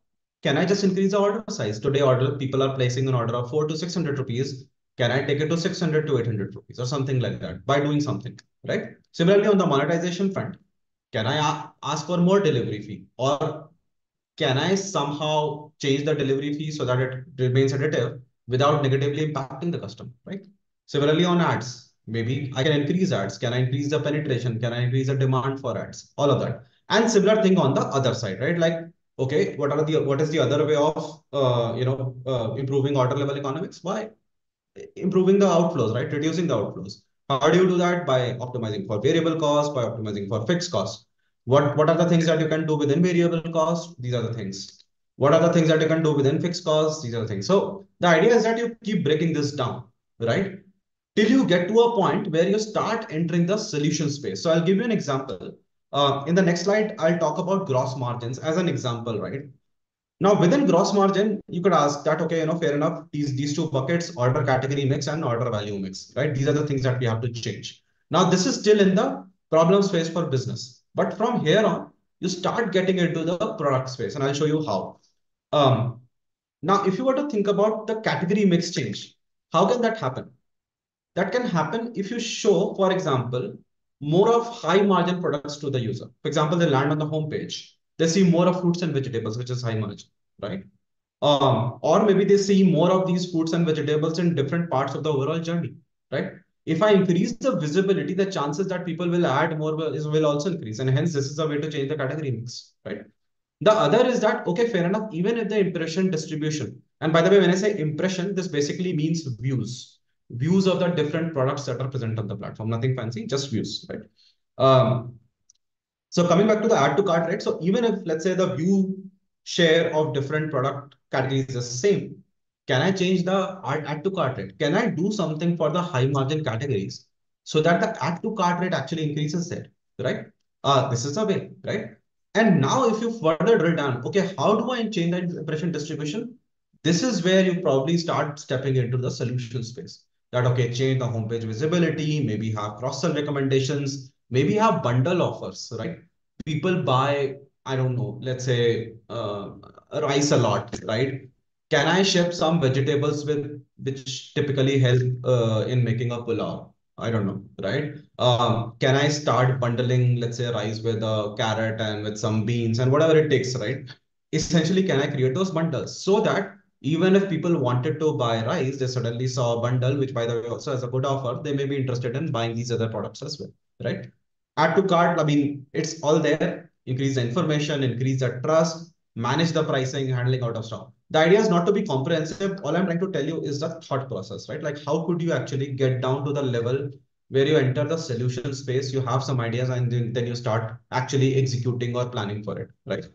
can I just increase the order size? Today, order people are placing an order of 4 to 600 rupees. Can I take it to 600 to 800 rupees or something like that by doing something, right? Similarly, on the monetization front, can I ask for more delivery fee, or can I somehow change the delivery fee so that it remains additive without negatively impacting the customer, right? Similarly, on ads, maybe I can increase ads. Can I increase the penetration? Can I increase the demand for ads? All of that. And similar thing on the other side, right? Like, okay, what is the other way of improving order level economics? By improving the outflows, right? Reducing the outflows. How do you do that? By optimizing for variable cost, by optimizing for fixed cost. What are the things that you can do within variable cost? These are the things. What are the things that you can do within fixed cost? These are the things. So the idea is that you keep breaking this down, right? Till you get to a point where you start entering the solution space. So I'll give you an example. In the next slide, I'll talk about gross margins as an example, right? Now, within gross margin, you could ask that, okay, fair enough. These two buckets, order category mix and order value mix, right? These are the things that we have to change. Now, this is still in the problem space for business. But from here on, you start getting into the product space, and I'll show you how. Um, Now, if you were to think about the category mix change, how can that happen? That can happen if you show, for example, more of high margin products to the user. For example, they land on the home page, they see more of fruits and vegetables, which is high margin, right? Or maybe they see more of these fruits and vegetables in different parts of the overall journey, right? If I increase the visibility, the chances that people will add more will also increase. And hence, this is a way to change the category mix, right? The other is that, okay, fair enough, even if the impression distribution, and by the way, when I say impression, this basically means views of the different products that are present on the platform, nothing fancy, just views, right? Um, so coming back to the add to cart, right? So even if let's say the view share of different product categories is the same, can I change the add to cart rate? Can I do something for the high margin categories so that the add to cart rate actually increases there, right? This is the way, right? And now if you further drill down, okay, how do I change the impression distribution? This is where you probably start stepping into the solution space. That okay, change the homepage visibility, maybe have cross-sell recommendations, maybe have bundle offers, right? People buy, I don't know, let's say rice a lot, right? Can I ship some vegetables with which typically help in making a pulao? I don't know, right? Can I start bundling, let's say, rice with a carrot and with some beans and whatever it takes, right? Essentially, can I create those bundles so that even if people wanted to buy rice, they suddenly saw a bundle, which by the way also has a good offer, they may be interested in buying these other products as well, right? Add to cart, I mean, it's all there. Increase the information, increase the trust, manage the pricing, handling out of stock. The idea is not to be comprehensive. All I'm trying to tell you is the thought process, right? Like, how could you actually get down to the level where you enter the solution space, you have some ideas, and then you start actually executing or planning for it, right?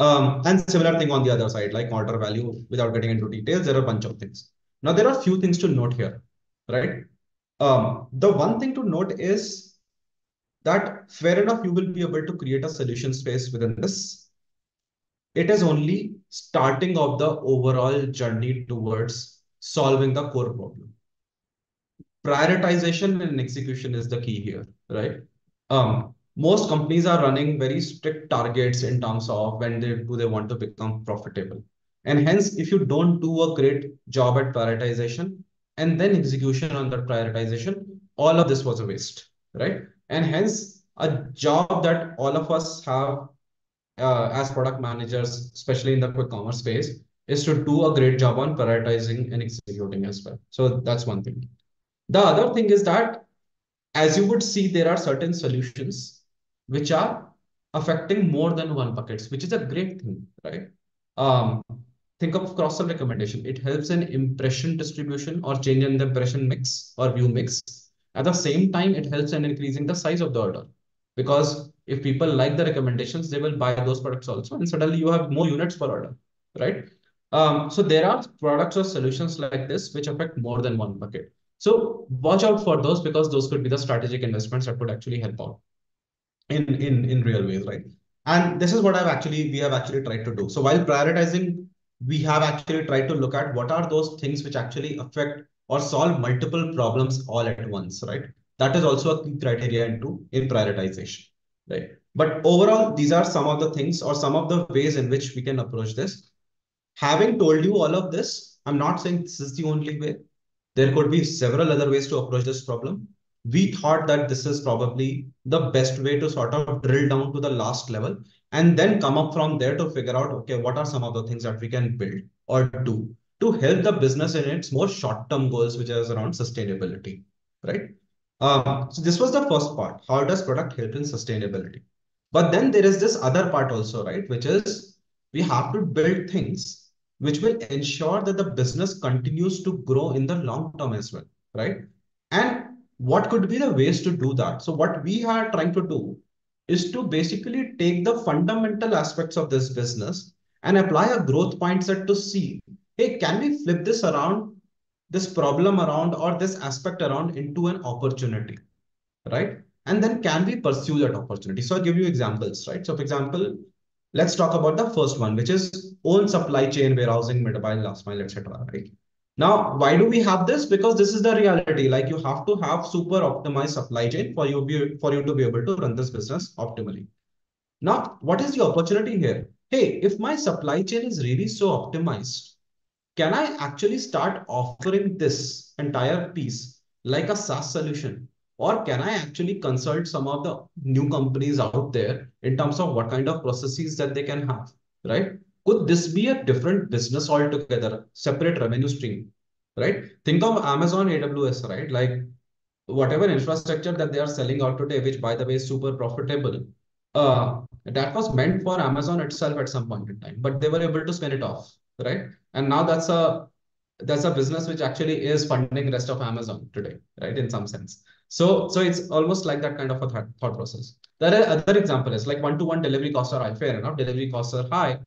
And similar thing on the other side, like order value, without getting into details, there are a bunch of things. Now, there are a few things to note here, right? The one thing to note is that fair enough, you will be able to create a solution space within this. It is only starting of the overall journey towards solving the core problem. Prioritization and execution is the key here, right? Most companies are running very strict targets in terms of when they want to become profitable. And hence, if you don't do a great job at prioritization and then execution on that prioritization, all of this was a waste, right? And hence, a job that all of us have as product managers, especially in the quick commerce space, is to do a great job on prioritizing and executing as well. So that's one thing. The other thing is that, as you would see, there are certain solutions which are affecting more than one buckets, which is a great thing, right? Um, think of cross-sell recommendation. It helps in impression distribution or change in the impression mix or view mix. At the same time, it helps in increasing the size of the order. Because if people like the recommendations, they will buy those products also, and suddenly you have more units per order, right? So there are products or solutions like this which affect more than one bucket. So watch out for those because those could be the strategic investments that could actually help out in real ways, right? And this is what we have actually tried to do. So while prioritizing, we have actually tried to look at what are those things which actually affect or solve multiple problems all at once, right? That is also a key criteria in prioritization, right? But overall, these are some of the things or some of the ways in which we can approach this. Having told you all of this, I'm not saying this is the only way. There could be several other ways to approach this problem. We thought that this is probably the best way to sort of drill down to the last level and then come up from there to figure out, okay, what are some of the things that we can build or do to help the business in its more short-term goals, which is around sustainability, right? So this was the first part. How does product help in sustainability? But then there is this other part also, right? Which is we have to build things which will ensure that the business continues to grow in the long term as well, right? And what could be the ways to do that? So what we are trying to do is to basically take the fundamental aspects of this business and apply a growth mindset to see, hey, can we flip this around, this problem around, or this aspect around into an opportunity, right? And then can we pursue that opportunity? So I'll give you examples, right? So for example, let's talk about the first one, which is own supply chain, warehousing, mid-mile, last mile, etc. Right? Now, why do we have this? Because this is the reality. Like you have to have super optimized supply chain for you to be able to run this business optimally. Now, what is the opportunity here? Hey, if my supply chain is really so optimized, can I actually start offering this entire piece like a SaaS solution? Or can I actually consult some of the new companies out there in terms of what kind of processes that they can have, right? Could this be a different business altogether, separate revenue stream, right? Think of Amazon AWS, right? Like whatever infrastructure that they are selling out today, which by the way is super profitable, that was meant for Amazon itself at some point in time, but they were able to spin it off, right? And now that's a business which actually is funding rest of Amazon today, right? In some sense. So it's almost like that kind of a thought process. The other example is like one-to-one delivery costs are high. Fair enough, delivery costs are high.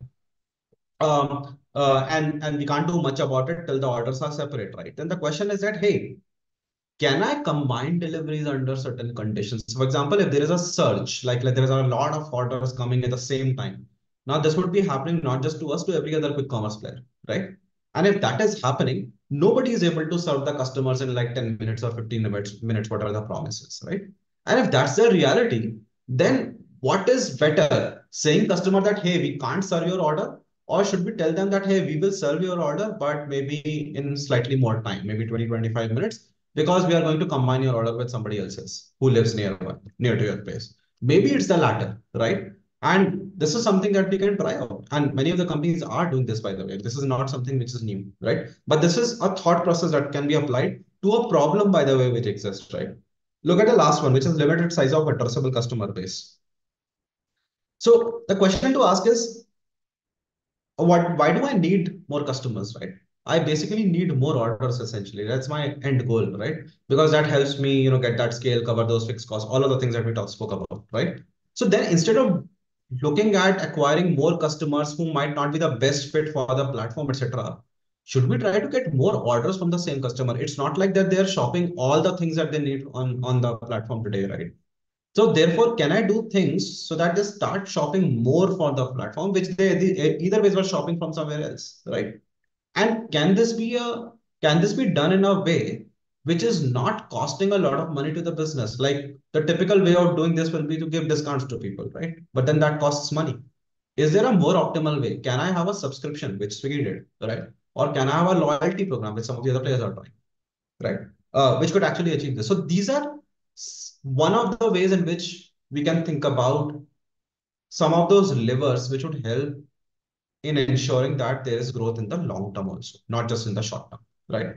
And we can't do much about it till the orders are separate, right? Then the question is that, hey, can I combine deliveries under certain conditions? For example, if there is a surge, like there is a lot of orders coming at the same time. Now, this would be happening not just to us, to every other quick commerce player, right? And if that is happening, nobody is able to serve the customers in like 10 minutes or 15 minutes, what are the promises, right? And if that's the reality, then what is better? Saying customer that, hey, we can't serve your order, or should we tell them that, hey, we will serve your order, but maybe in slightly more time, maybe 20-25 minutes, because we are going to combine your order with somebody else's who lives near to your place. Maybe it's the latter, right? And this is something that we can try out. And many of the companies are doing this, by the way. This is not something which is new, right? But this is a thought process that can be applied to a problem, by the way, which exists, right? Look at the last one, which is limited size of addressable customer base. So the question to ask is, why do I need more customers, right? I basically need more orders essentially. That's my end goal, right? Because that helps me, get that scale, cover those fixed costs, all of the things that we spoke about, right? So then instead of looking at acquiring more customers who might not be the best fit for the platform, etc., should we try to get more orders from the same customer? It's not like that they are shopping all the things that they need on the platform today, right? So therefore, can I do things so that they start shopping more for the platform, which they either ways were shopping from somewhere else, right? And can this be done in a way which is not costing a lot of money to the business? Like the typical way of doing this will be to give discounts to people, right? But then that costs money. Is there a more optimal way? Can I have a subscription, which Swiggy did, right? Or can I have a loyalty program, which some of the other players are doing, right? Which could actually achieve this. So these are one of the ways in which we can think about some of those levers which would help in ensuring that there is growth in the long term also, not just in the short term, right?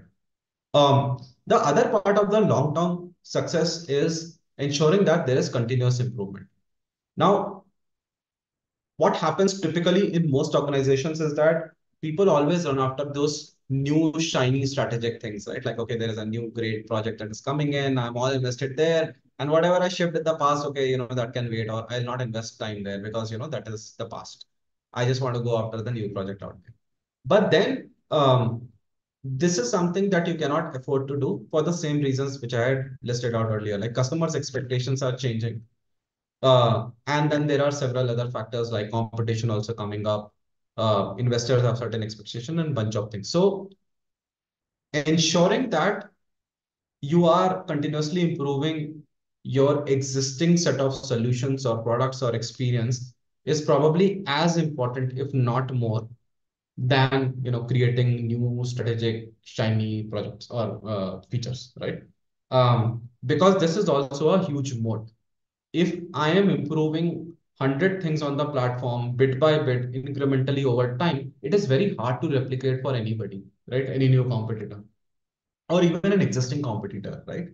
The other part of the long term success is ensuring that there is continuous improvement. Now, what happens typically in most organizations is that people always run after those new shiny strategic things, right? Like, okay, there is a new great project that is coming in, I'm all invested there, and whatever I shipped in the past, okay, that can wait, or I'll not invest time there because that is the past. I just want to go after the new project out there. But then this is something that you cannot afford to do for the same reasons which I had listed out earlier. Like customers' expectations are changing. And then there are several other factors like competition also coming up. Investors have certain expectation and bunch of things. So ensuring that you are continuously improving your existing set of solutions or products or experience is probably as important, if not more, than creating new strategic shiny projects or features, right? Because this is also a huge moat. If I am improving 100 things on the platform bit by bit incrementally over time, it is very hard to replicate for anybody, right? Any new competitor or even an existing competitor, right?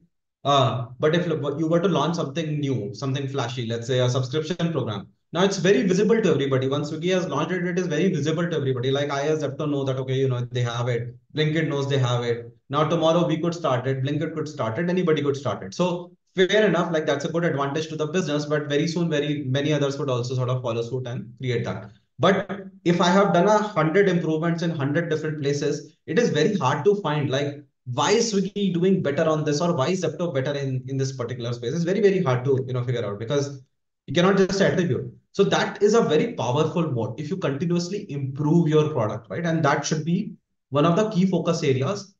But if you were to launch something new, something flashy, let's say a subscription program, now it's very visible to everybody. Once Swiggy has launched it, it is very visible to everybody. Like I as Zepto know that, okay, they have it. Blinkit knows they have it. Now tomorrow we could start it. Blinkit could start it. Anybody could start it. So fair enough. Like that's a good advantage to the business, but very soon, very many others would also sort of follow suit and create that. But if I have done 100 improvements in 100 different places, it is very hard to find like why is Swiggy doing better on this or why is Zepto better in this particular space. It's very, very hard to figure out because you cannot just attribute. So that is a very powerful mode if you continuously improve your product, right? And that should be one of the key focus areas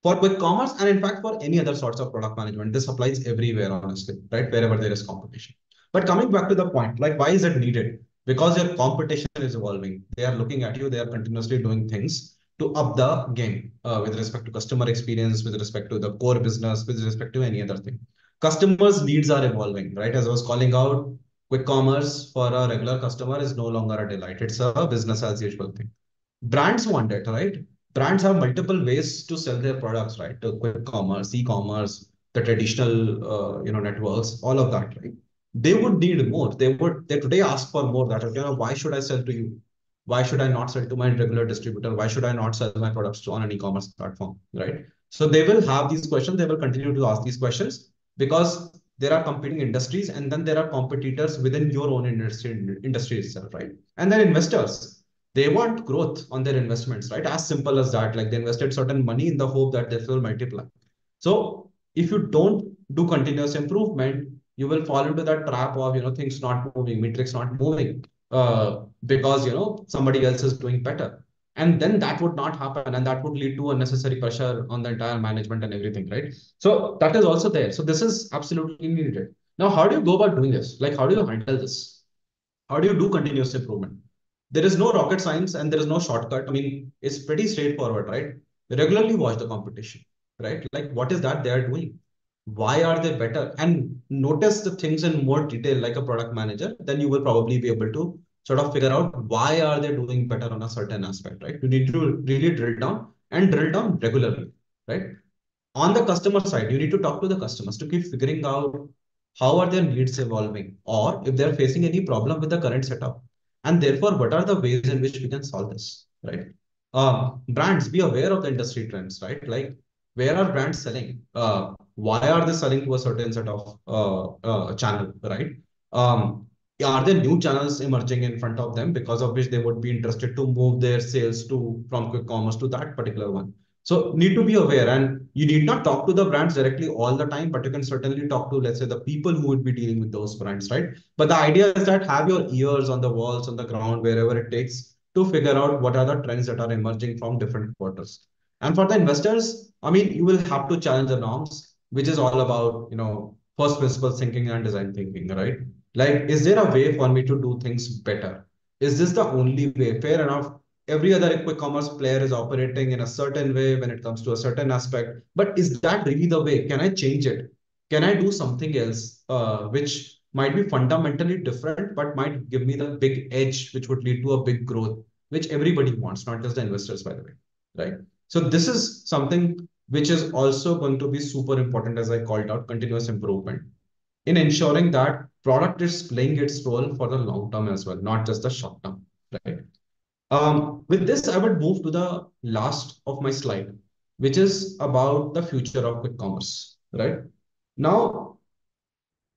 for quick commerce and in fact for any other sorts of product management. This applies everywhere, honestly, right? Wherever there is competition. But coming back to the point, like why is it needed? Because your competition is evolving. They are looking at you, they are continuously doing things to up the game with respect to customer experience, with respect to the core business, with respect to any other thing. Customers' needs are evolving, right? As I was calling out, quick commerce for a regular customer is no longer a delight. It's a business as usual thing. Brands want it, right? Brands have multiple ways to sell their products, right? To quick commerce, e-commerce, the traditional networks, all of that, right? They would need more. They today ask for more. That why should I sell to you? Why should I not sell to my regular distributor? Why should I not sell my products on an e-commerce platform, right? So they will have these questions. They will continue to ask these questions because there are competing industries, and then there are competitors within your own industry itself, right? And then investors, they want growth on their investments, right? As simple as that. Like they invested certain money in the hope that this will multiply. So if you don't do continuous improvement, you will fall into that trap of things not moving, metrics not moving, because somebody else is doing better, and then that would not happen, and that would lead to unnecessary pressure on the entire management and everything, right? So that is also there. So this is absolutely needed. Now, how do you go about doing this? Like, how do you handle this? How do you do continuous improvement? There is no rocket science and there is no shortcut. I mean, it's pretty straightforward, right? Regularly watch the competition, right? Like, what is that they are doing? Why are they better? And notice the things in more detail, like a product manager. Then you will probably be able to sort of figure out why are they doing better on a certain aspect, right? You need to really drill down and drill down regularly, right? On the customer side, you need to talk to the customers to keep figuring out how are their needs evolving or if they're facing any problem with the current setup. And therefore, what are the ways in which we can solve this, right? Brands, be aware of the industry trends, right? Like, where are brands selling? Why are they selling to a certain set of channel, right? are there new channels emerging in front of them because of which they would be interested to move their sales to from quick commerce to that particular one? So need to be aware, and you need not talk to the brands directly all the time, but you can certainly talk to, let's say, the people who would be dealing with those brands, right? But the idea is that have your ears on the walls, on the ground, wherever it takes to figure out what are the trends that are emerging from different quarters. And for the investors, I mean, you will have to challenge the norms, which is all about, first principles thinking and design thinking, right? Like, is there a way for me to do things better? Is this the only way? Fair enough. Every other quick commerce player is operating in a certain way when it comes to a certain aspect. But is that really the way? Can I change it? Can I do something else, which might be fundamentally different, but might give me the big edge, which would lead to a big growth, which everybody wants, not just the investors, by the way, right? So this is something which is also going to be super important, as I called out, continuous improvement in ensuring that product is playing its role for the long term as well, not just the short term, right? With this, I would move to the last of my slide, which is about the future of quick commerce, right? Now,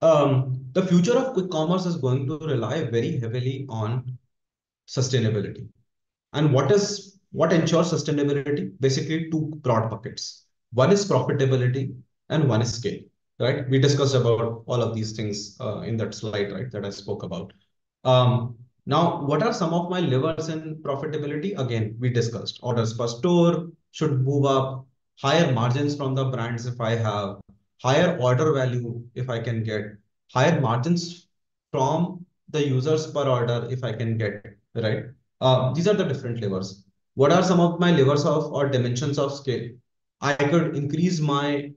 the future of quick commerce is going to rely very heavily on sustainability. And what ensures sustainability? Basically, two broad buckets. One is profitability and one is scale, right? We discussed about all of these things in that slide, right, that I spoke about. Now, what are some of my levers in profitability? Again, we discussed orders per store should move up, higher margins from the brands if I have, higher order value if I can get, higher margins from the users per order if I can get, right? These are the different levers. What are some of my levers of or dimensions of scale? I could increase my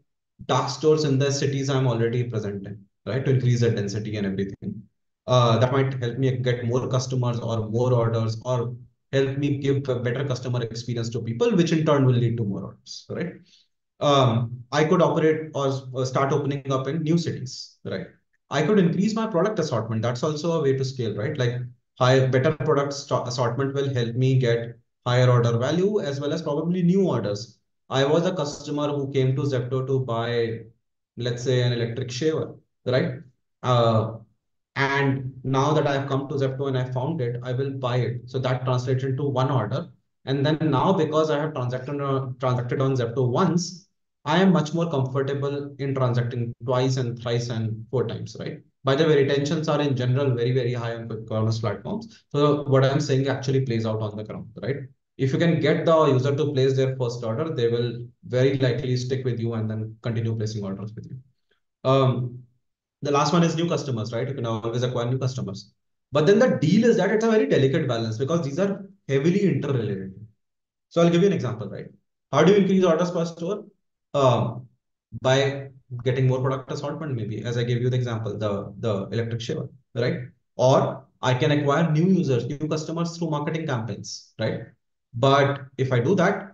dark stores in the cities I'm already present in, right? To increase the density and everything. That might help me get more customers or more orders or help me give a better customer experience to people, which in turn will lead to more orders, right? I could operate or start opening up in new cities, right? I could increase my product assortment. That's also a way to scale, right? Like better product assortment will help me get higher order value as well as probably new orders. I was a customer who came to Zepto to buy, let's say, an electric shaver, right? Uh, and now that I've come to Zepto and I found it, I will buy it. So that translates into one order. And then now, because I have transacted on Zepto once, I am much more comfortable in transacting twice and thrice and four times, right? By the way, retentions are in general very, very high on quick commerce platforms. So what I'm saying actually plays out on the ground, right? If you can get the user to place their first order, they will very likely stick with you and then continue placing orders with you. Um, the last one is new customers, right? You can always acquire new customers. But then the deal is that it's a very delicate balance because these are heavily interrelated. So I'll give you an example, right? How do you increase orders per store? Um, by getting more product assortment, maybe, as I gave you the example, the electric shaver, right? Or I can acquire new users, new customers through marketing campaigns, right? But if I do that,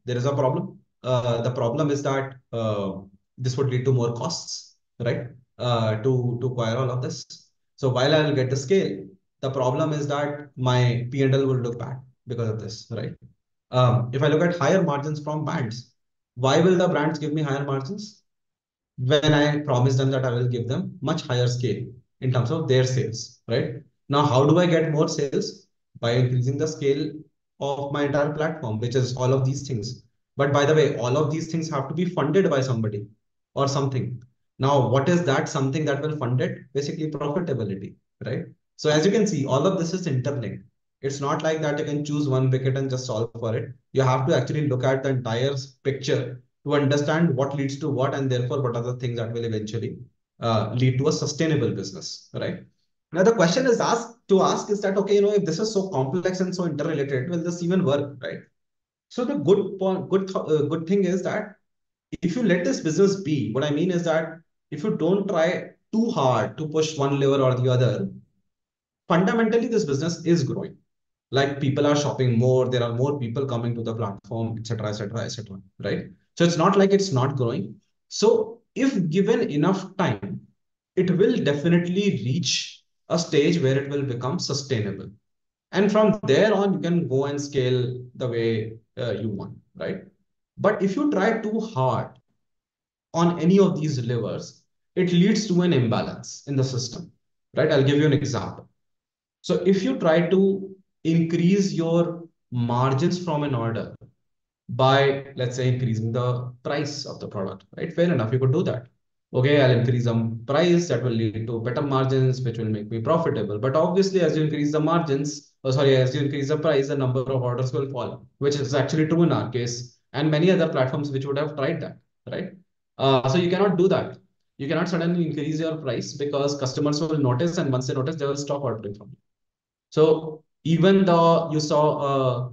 there is a problem. The problem is that this would lead to more costs, right? To acquire all of this. So while I'll get the scale, the problem is that my P&L will look bad because of this, right? If I look at higher margins from brands, why will the brands give me higher margins? When I promise them that I will give them much higher scale in terms of their sales, right? Now, how do I get more sales? By increasing the scale of my entire platform, which is all of these things. But by the way, all of these things have to be funded by somebody or something. Now, what is that something that will fund it? Basically, profitability, right? So as you can see, all of this is interlinked. It's not like that you can choose one bucket and just solve for it. You have to actually look at the entire picture to understand what leads to what, and therefore what are the things that will eventually lead to a sustainable business, right? Now the question is ask is that, okay, if this is so complex and so interrelated, will this even work, right? So the good thing is that if you let this business be, what I mean is that if you don't try too hard to push one lever or the other, fundamentally this business is growing. Like people are shopping more, there are more people coming to the platform, etc., etc., etc., right? So it's not like it's not growing. So if given enough time, it will definitely reach a stage where it will become sustainable, and from there on you can go and scale the way you want, right? But if you try too hard on any of these levers, it leads to an imbalance in the system. right? I'll give you an example. So if you try to increase your margins from an order by, let's say, increasing the price of the product, right? Fair enough, you could do that. Okay, I'll increase the price, that will lead to better margins, which will make me profitable. But obviously, as you increase the margins, oh sorry, as you increase the price, the number of orders will fall, which is actually true in our case and many other platforms which would have tried that, right? So you cannot do that. You cannot suddenly increase your price because customers will notice, and once they notice, they will stop ordering from you. So even though you saw a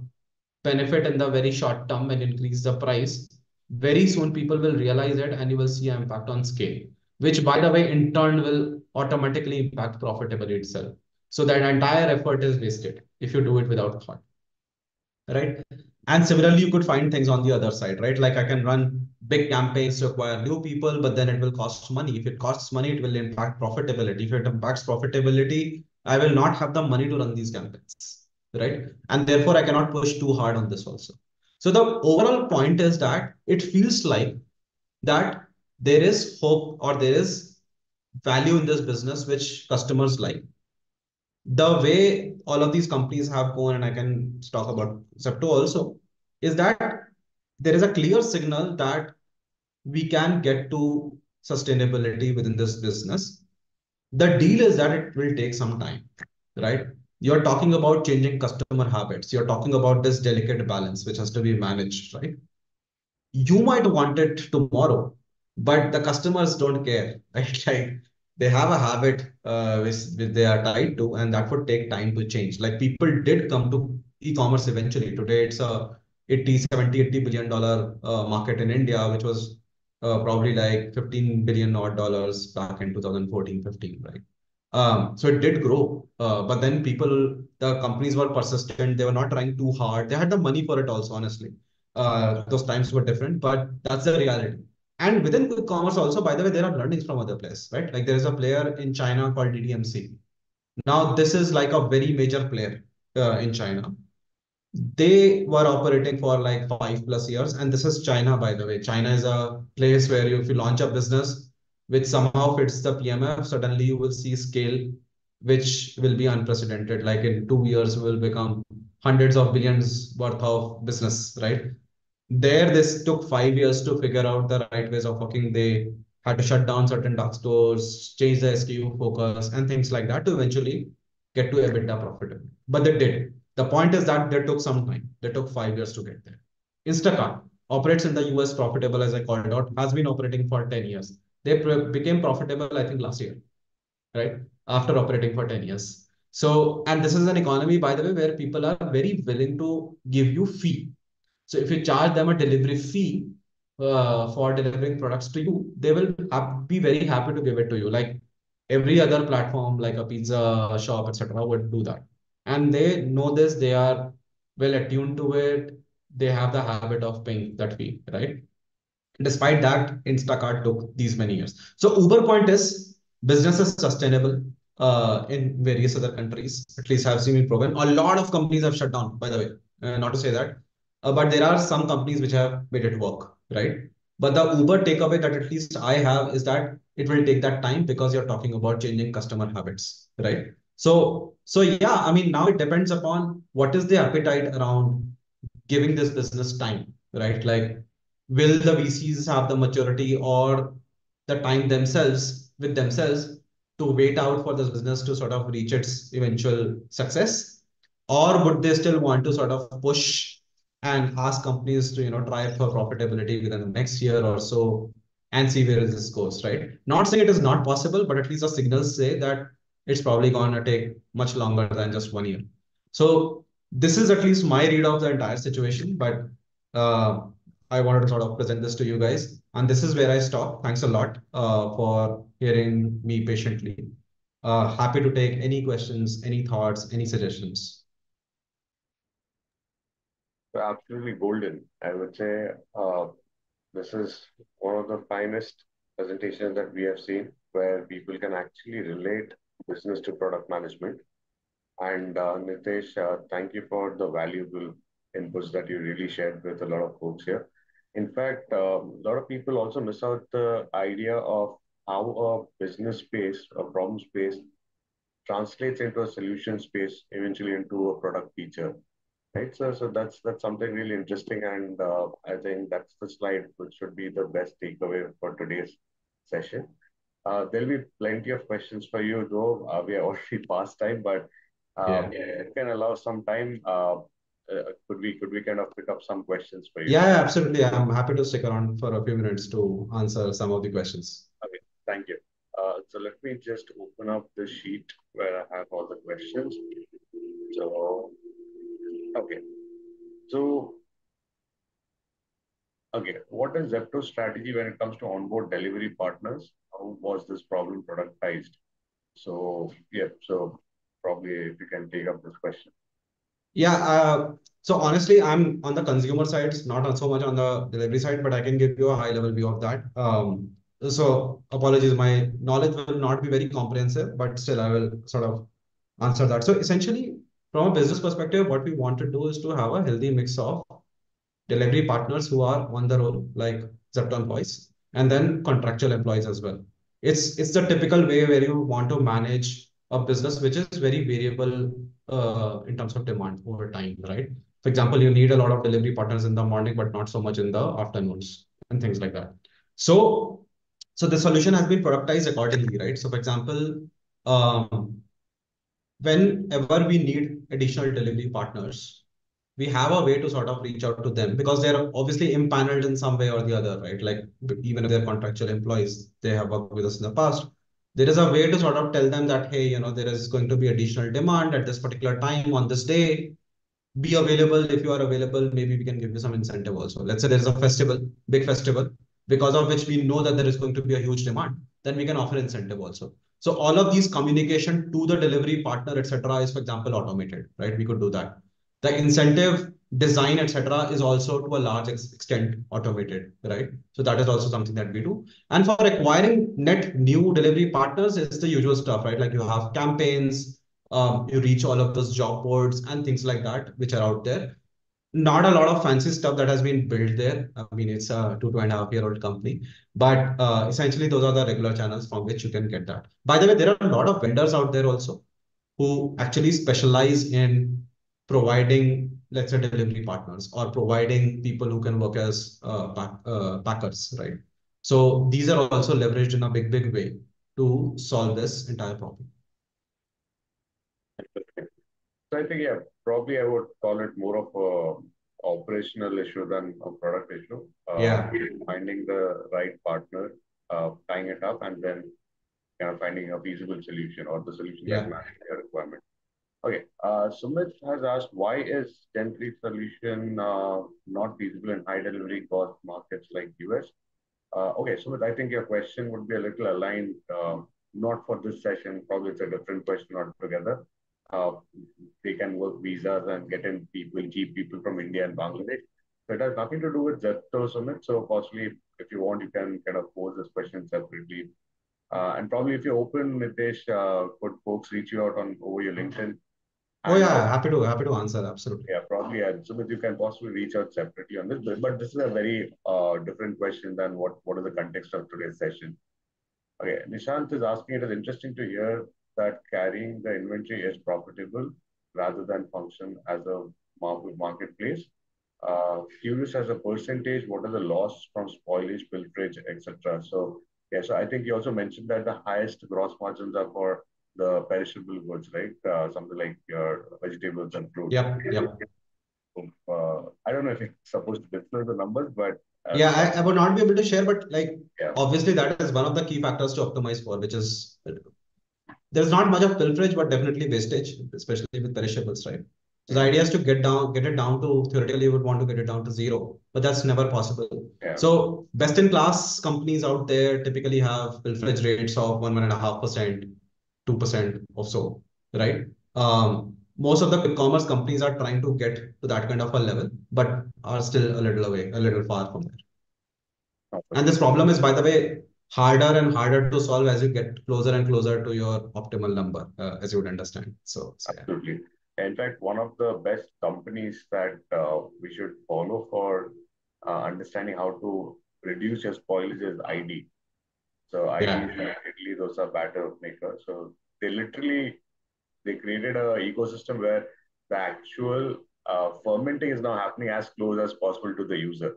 benefit in the very short term and increase the price, very soon people will realize it and you will see an impact on scale, which by the way, in turn will automatically impact profitability itself. So that entire effort is wasted if you do it without thought, right? And similarly, you could find things on the other side, right? Like I can run big campaigns to acquire new people, but then it will cost money. If it costs money, it will impact profitability. If it impacts profitability, I will not have the money to run these campaigns, right? And therefore, I cannot push too hard on this also. So the overall point is that it feels like that there is hope or there is value in this business which customers like. The way all of these companies have gone, and I can talk about Zepto also, is that there is a clear signal that we can get to sustainability within this business. The deal is that it will take some time, right? You're talking about changing customer habits. You're talking about this delicate balance which has to be managed, right? You might want it tomorrow, but the customers don't care, right? Like they have a habit which they are tied to, and that would take time to change. Like people did come to e-commerce eventually. Today, it's a 80, 70, $80 billion market in India, which was probably like 15 billion odd dollars back in 2014, 15, right? So it did grow, but then the companies were persistent. They were not trying too hard. They had the money for it also, honestly. Those times were different, but that's the reality. And within quick commerce also, by the way, there are learnings from other players, right? Like there is a player in China called DDMC. Now, this is like a very major player in China. They were operating for like 5+ years, and this is China, by the way. China is a place where if you launch a business which somehow fits the PMF, suddenly you will see scale which will be unprecedented. Like in 2 years, we will become hundreds of billions worth of business, right? There, this took 5 years to figure out the right ways of working. They had to shut down certain dark stores, change the SKU focus, and things like that to eventually get to EBITDA profitable. But they did. The point is that they took some time. They took 5 years to get there. Instacart operates in the US profitable, as I called out, has been operating for 10 years. They became profitable, I think, last year, right? After operating for 10 years. So, and this is an economy, by the way, where people are very willing to give you fee. So if you charge them a delivery fee for delivering products to you, they will be very happy to give it to you. Like every other platform, like a pizza shop, etc., would do that. And they know this, they are well attuned to it. They have the habit of paying that fee, right? Despite that, Instacart took these many years. So Uber point is business is sustainable in various other countries. At least have seen it proven. A lot of companies have shut down, by the way. Not to say that, but there are some companies which have made it work, right? But the Uber takeaway that at least I have is that it will take that time because you're talking about changing customer habits, right? So yeah, I mean now it depends upon what is the appetite around giving this business time, right? Like, will the VCs have the maturity or the time themselves to wait out for this business to sort of reach its eventual success? Or would they still want to sort of push and ask companies to, try for profitability within the next year or so and see where this goes, right? Not saying it is not possible, but at least the signals say that it's probably going to take much longer than just 1 year. So this is at least my read of the entire situation, but uh, I wanted to sort of present this to you guys. And this is where I stop. Thanks a lot for hearing me patiently. Happy to take any questions, any thoughts, any suggestions. Absolutely golden. I would say this is one of the finest presentations that we have seen where people can actually relate business to product management. And Nitesh, thank you for the valuable inputs that you really shared with a lot of folks here. In fact, a lot of people also miss out the idea of how a business space, a problem space, translates into a solution space, eventually into a product feature. Right. So that's something really interesting, and I think that's the slide which should be the best takeaway for today's session. There'll be plenty of questions for you, though we are already past time, but Yeah. it can allow some time. Could we kind of pick up some questions for you? Yeah, yeah, absolutely. I'm happy to stick around for a few minutes to answer some of the questions. Okay, thank you. So let me just open up the sheet where I have all the questions. So okay, so okay, what is Zepto's strategy when it comes to onboard delivery partners? How was this problem productized? So yeah, so probably if you can take up this question. Yeah, so honestly, I'm on the consumer side, not on so much on the delivery side, but I can give you a high level view of that. So apologies, my knowledge will not be very comprehensive, but still I will sort of answer that. So essentially, from a business perspective, what we want to do is to have a healthy mix of delivery partners who are on the roll, like Zepto employees, and then contractual employees as well. It's the typical way where you want to manage a business which is very variable in terms of demand over time, right? For example, you need a lot of delivery partners in the morning, but not so much in the afternoons and things like that. So, so the solution has been productized accordingly, right? So, for example, um, whenever we need additional delivery partners, we have a way to sort of reach out to them because they're obviously impaneled in some way or the other, right? Like even if they're contractual employees, they have worked with us in the past. There is a way to sort of tell them that, hey, there is going to be additional demand at this particular time on this day. Be available. If you are available, maybe we can give you some incentive also. Let's say there's a festival, big festival, because of which we know that there is going to be a huge demand, then we can offer incentive also. So all of these communication to the delivery partner, etc., is, for example, automated, right? We could do that. The incentive design, etc., is also to a large extent automated, right? So that is also something that we do. And for acquiring net new delivery partners, it's the usual stuff, right? Like you have campaigns, you reach all of those job boards and things like that, which are out there. Not a lot of fancy stuff that has been built there. I mean, it's a 2.5 year old company, but essentially those are the regular channels from which you can get that. By the way, there are a lot of vendors out there also who actually specialize in providing, let's say, delivery partners or providing people who can work as packers, right? So these are also leveraged in a big way to solve this entire problem. So I think, yeah, probably I would call it more of a operational issue than a product issue. Yeah, Finding the right partner, tying it up, and then kind of finding a feasible solution or the solution that yeah. matches your requirement. Okay. Sumit has asked, why is template solution not feasible in high delivery cost markets like US? Okay, Sumit, I think your question would be a little aligned, not for this session. Probably it's a different question altogether. Uh, they can work visas and get in people, keep people from India and Bangladesh. So it has nothing to do with Zepto, Sumit. So possibly, if you want, you can kind of pose this question separately. And probably if you open, Nitesh, could folks reach you out on over your LinkedIn? Oh And yeah, happy to answer. Absolutely. yeah, probably, Sumit, you can possibly reach out separately on this, but this is a very different question than what is the context of today's session. Okay, Nishant is asking, it is interesting to hear that carrying the inventory is profitable rather than function as a marketplace. Curious as a percentage, what are the loss from spoilage, pilferage, etc. So, yeah, so I think you also mentioned that the highest gross margins are for the perishable goods, right? Something like your vegetables and fruits. Yep, yep. I don't know if you're supposed to disclose the numbers, but Yeah, I would not be able to share, but like yeah, obviously that is one of the key factors to optimize for, which is there's not much of pilferage, but definitely wastage, especially with perishables, right? So the mm, idea is to get it down to, theoretically you would want to get it down to zero, but that's never possible. yeah, So best in class companies out there typically have pilferage rates of 1.5%, 2% or so, right? Most of the quick commerce companies are trying to get to that kind of a level, but are still a little away, a little far from there. And this problem is, by the way, harder and harder to solve as you get closer and closer to your optimal number, as you would understand. So yeah. absolutely. In fact, one of the best companies that we should follow for understanding how to reduce your spoilage is ID. So ID Yeah. is Italy, those are batter makers. So they literally they created a ecosystem where the actual fermenting is now happening as close as possible to the user.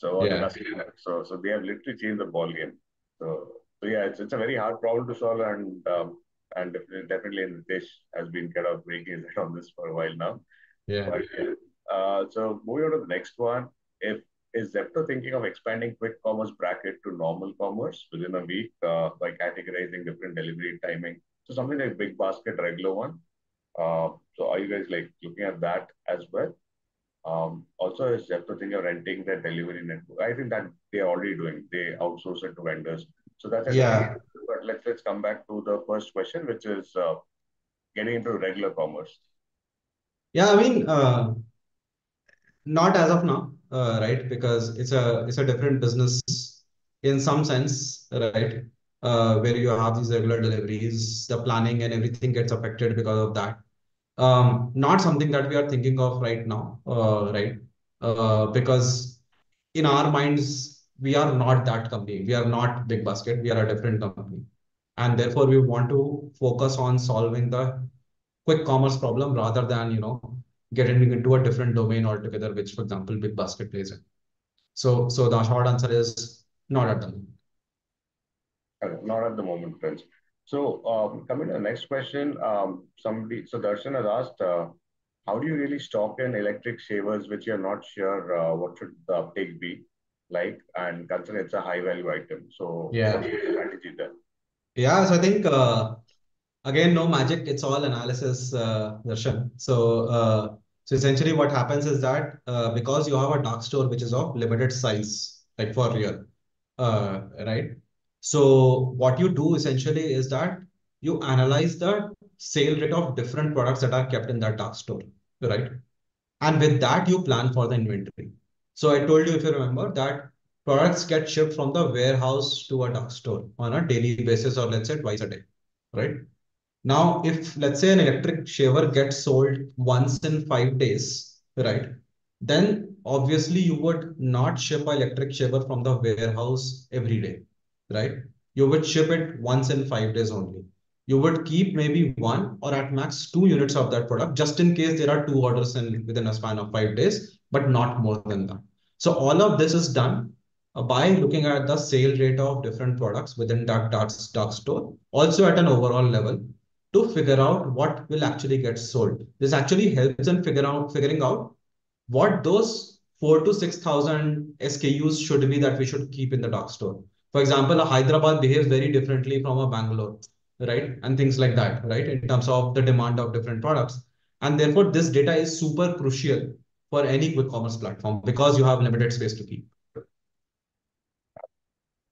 So or the Yeah. customer. So they have literally changed the ball game. So yeah, it's a very hard problem to solve, and definitely Nitesh has been kind of breaking his head on this for a while now. Yeah. But yeah. So moving on to the next one, if is Zepto thinking of expanding quick commerce bracket to normal commerce within a week by categorizing different delivery timing? So something like big basket, regular one. So are you guys like looking at that as well? Also, is Zepto thinking of renting their delivery network? I think that they're already doing. They outsource it to vendors. So that's a different. Yeah. But let's come back to the first question, which is getting into regular commerce. Yeah, I mean, not as of now, right? Because it's a different business in some sense, right? Where you have these regular deliveries, the planning and everything gets affected because of that. Not something that we are thinking of right now, right? Because in our minds, we are not that company. We are not Big Basket. We are a different company, and therefore we want to focus on solving the quick commerce problem rather than getting into a different domain altogether, which, for example, Big Basket plays in. So the short answer is not at the moment. Not at the moment, friends. So, coming to the next question, so Darshan has asked, how do you really stock in electric shavers, which you're not sure what should the uptake be like, and consider it's a high value item. So, what's Yeah. your strategy there? Yeah, so I think again, no magic, it's all analysis, Darshan. So essentially what happens is that because you have a dark store which is of limited size, like for real, right? So what you do essentially is that you analyze the sale rate of different products that are kept in that dark store, right? And with that, you plan for the inventory. So I told you, if you remember, that products get shipped from the warehouse to a dark store on a daily basis, or let's say twice a day, right? Now, if let's say an electric shaver gets sold once in 5 days, right? Then obviously you would not ship an electric shaver from the warehouse every day, right? You would ship it once in 5 days only. You would keep maybe one or at max 2 units of that product just in case there are two orders within a span of 5 days, but not more than that. So all of this is done by looking at the sale rate of different products within that dark store, also at an overall level to figure out what will actually get sold. This actually helps in figuring out what those 4 to 6 thousand SKUs should be that we should keep in the dark store. For example, a Hyderabad behaves very differently from a Bangalore, right? And things like that, right? In terms of the demand of different products. And therefore, this data is super crucial for any quick commerce platform because you have limited space to keep. So,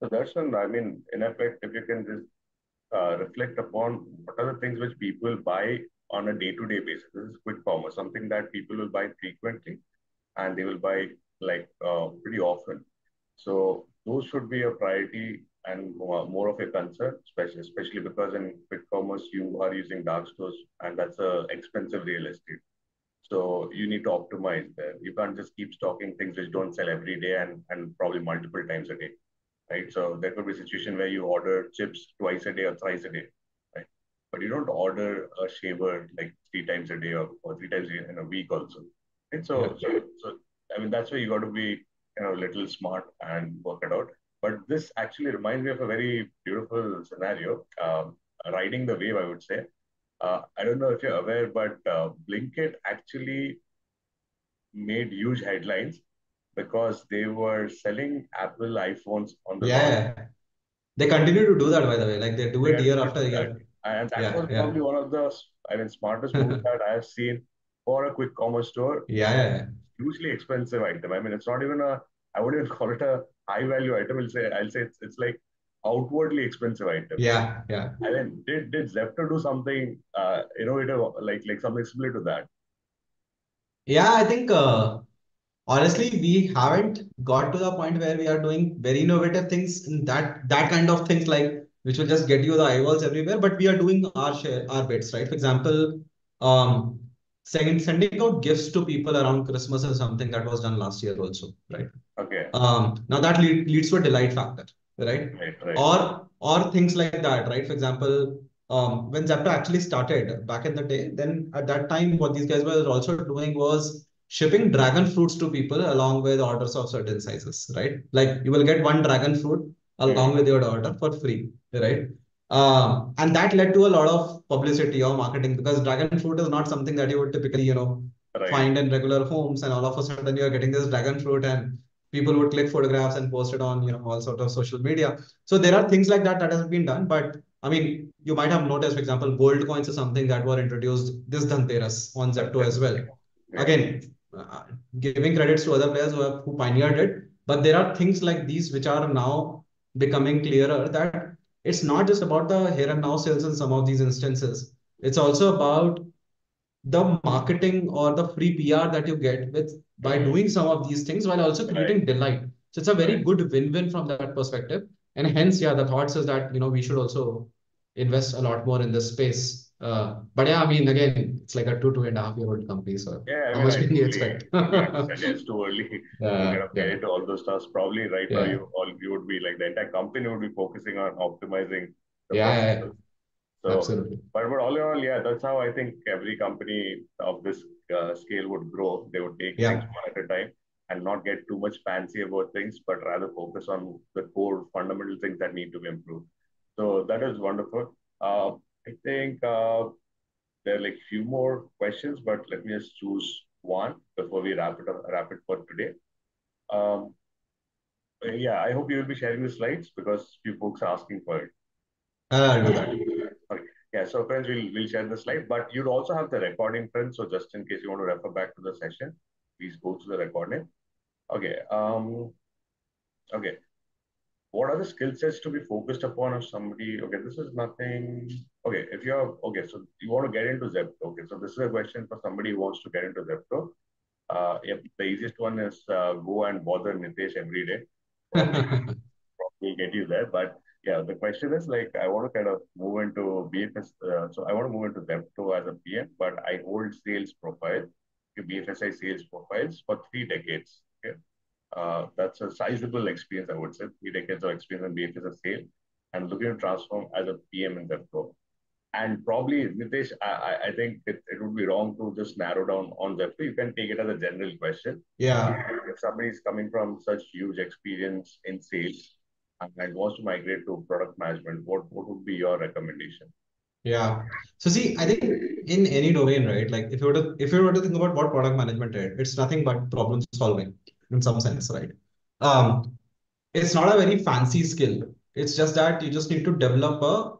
Darshan, I mean, in effect, if you can just reflect upon what are the things which people buy on a day-to-day basis. This is quick commerce, something that people will buy frequently and they will buy like pretty often. So those should be a priority and more of a concern, especially because in quick commerce you are using dark stores and that's a expensive real estate. So you need to optimize there. You can't just keep stocking things which don't sell every day and probably multiple times a day, right? So there could be a situation where you order chips twice a day or thrice a day, right? But you don't order a shaver like 3 times a day or 3 times in a week also. And Yeah. so I mean that's where you got to be a little smart and work it out. But this actually reminds me of a very beautiful scenario, riding the wave, I would say. I don't know if you're aware, but Blinkit actually made huge headlines because they were selling Apple iPhones on the launch. Yeah. They continue to do that, by the way. Like they do They it year continue to after do that. year. And that Yeah. was Yeah. probably one of the, I mean, smartest moves that I have seen for a quick commerce store. Yeah. Yeah. Hugely expensive item. I mean, it's not even I wouldn't even call it a high value item. I'll say it's like outwardly expensive item. Yeah. Yeah. I mean, did Zepto do something innovative like something similar to that? Yeah, I think honestly, we haven't got to the point where we are doing very innovative things in that kind of things like which will just get you the eyeballs everywhere. But we are doing our share, our bits, right? For example, um, sending out gifts to people around Christmas is something that was done last year also, right? Okay, Now that leads to a delight factor, right? right, right. Or things like that, right? For example, when Zepto actually started back in the day, then at that time, what these guys were also doing was shipping dragon fruits to people along with orders of certain sizes, right? Like you will get one dragon fruit along with your order for free, right? And that led to a lot of publicity or marketing because dragon fruit is not something that you would typically, Right. find in regular homes. And all of a sudden, you're getting this dragon fruit, and people would click photographs and post it on, all sort of social media. So there are things like that that has been done, but I mean, you might have noticed, for example, gold coins is something that were introduced this Dhanteras on Zepto as well. Yeah. Again, uh, giving credits to other players who pioneered it, but there are things like these which are now becoming clearer that it's not just about the here and now sales in some of these instances. It's also about the marketing or the free PR that you get with by Mm. doing some of these things while also Right. creating delight. So it's a very Right. good win-win from that perspective. And hence, yeah, the thoughts is that we should also invest a lot more in this space. But yeah, I mean, again, it's like a 2.5 year old company. So Yeah, I how mean, much I can you totally, expect? totally understand. Yeah, it's too early to kind of get Yeah, into all those stuff. Probably right now, yeah, you would be like the entire company would be focusing on optimizing the yeah, yeah, processes. So, absolutely. but all in all, yeah, that's how I think every company of this scale would grow. They would take things Yeah, one at a time and not get too much fancy about things, but rather focus on the core fundamental things that need to be improved. So that is wonderful. I think there are like few more questions, but let me just choose one before we wrap it for today. Um, yeah, I hope you will be sharing the slides because few folks are asking for it. I'll do that. Okay. Yeah, so friends, we'll share the slide, but you'd also have the recording, friends. So just in case you want to refer back to the session, please go to the recording. Okay. Okay. What are the skill sets to be focused upon if somebody? Okay, this is nothing. Okay, if you're okay, so you want to get into Zepto. Okay, so this is a question for somebody who wants to get into Zepto. Yep, the easiest one is go and bother Nitesh every day. Probably will get you there. But yeah, the question is like I want to kind of move into BFS. So I want to move into Zepto as a PM, but I hold sales profile, BFSI sales profiles for 3 decades. Okay, that's a sizable experience, I would say. 3 decades of experience in BFSI sales, and looking to transform as a PM in Zepto. And probably, Nitesh, I think it would be wrong to just narrow down on Zepto. You can take it as a general question. Yeah. If somebody is coming from such huge experience in sales and wants to migrate to product management, what would be your recommendation? Yeah. So see, I think in any domain, right? Like if you were to think about what product management is, it's nothing but problem solving in some sense, right? Um, it's not a very fancy skill. It's just that you just need to develop a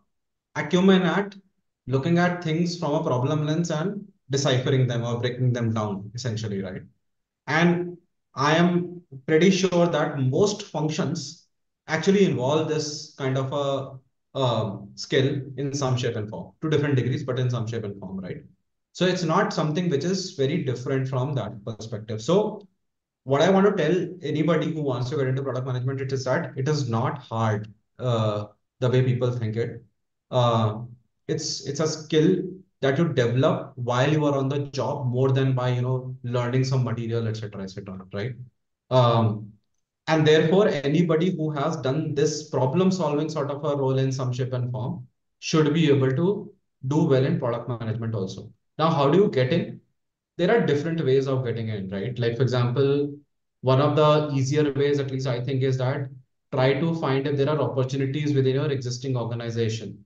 acumen at looking at things from a problem lens and deciphering them or breaking them down, essentially, right? And I am pretty sure that most functions actually involve this kind of a skill in some shape and form, to different degrees, but in some shape and form, right? So it's not something which is very different from that perspective. So what I want to tell anybody who wants to get into product management, it is that it is not hard the way people think it. Uh, it's a skill that you develop while you are on the job more than by learning some material, etc., etc., right? Um, and therefore, anybody who has done this problem solving sort of a role in some shape and form should be able to do well in product management also. Now, how do you get in? There are different ways of getting in, right? Like, for example, one of the easier ways, at least I think, is that try to find if there are opportunities within your existing organization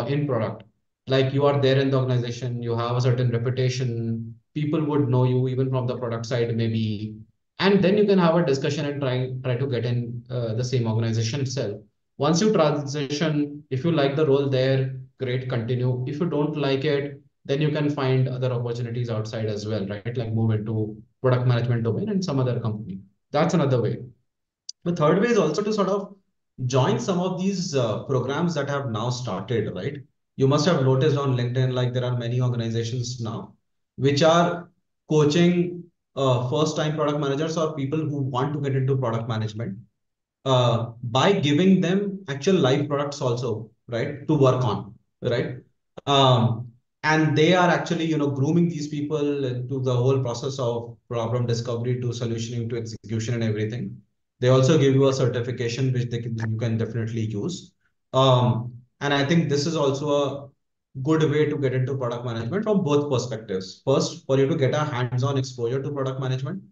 in product. Like you are there in the organization, you have a certain reputation, people would know you even from the product side, maybe. And then you can have a discussion and try to get in the same organization itself. Once you transition, if you like the role there, great, continue. If you don't like it, then you can find other opportunities outside as well, right? Like move into product management domain and some other company. That's another way. The third way is also to sort of join some of these programs that have now started, right? You must have noticed on LinkedIn, like there are many organizations now which are coaching first-time product managers or people who want to get into product management by giving them actual live products also, right, to work on, right? Um, and they are actually, grooming these people into the whole process of problem discovery to solutioning to execution and everything. They also give you a certification which you can definitely use. And I think this is also good way to get into product management from both perspectives. First, for you to get a hands-on exposure to product management.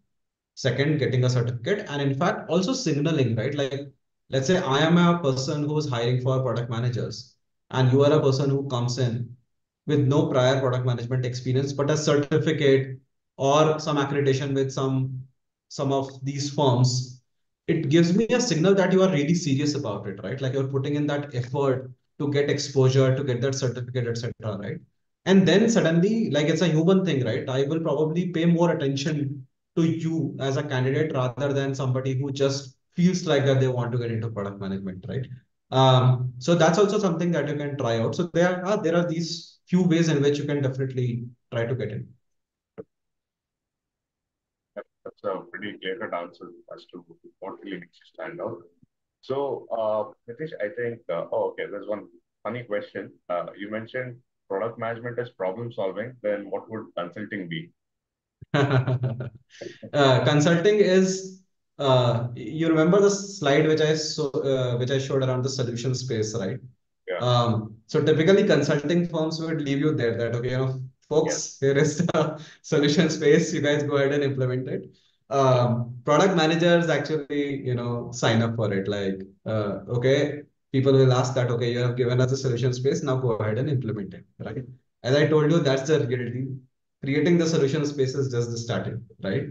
Second, getting a certificate, and in fact, also signaling, right? Like, let's say I am a person who's hiring for product managers, and you are a person who comes in with no prior product management experience, but a certificate or some accreditation with some of these firms. It gives me a signal that you are really serious about it, right? Like you're putting in that effort to get exposure, to get that certificate, etc. Right? And then suddenly, like it's a human thing, right? I will probably pay more attention to you as a candidate rather than somebody who just feels like that they want to get into product management, right? So that's also something that you can try out. So there are these few ways in which you can definitely try to get in. That's a pretty clear-cut answer as to what really makes you stand out. So, Nitish, I think, oh, okay, there's one funny question. You mentioned product management as problem solving, then what would consulting be? Consulting is you remember the slide which I showed around the solution space, right? Yeah, So typically consulting firms would leave you there that, okay, yes, folks, here is the solution space. You guys go ahead and implement it. yeah, Product managers actually, sign up for it. Like, okay, people will ask that, okay, you have given us a solution space, now go ahead and implement it, right? As I told you, that's the real deal. Creating the solution space is just the starting, right?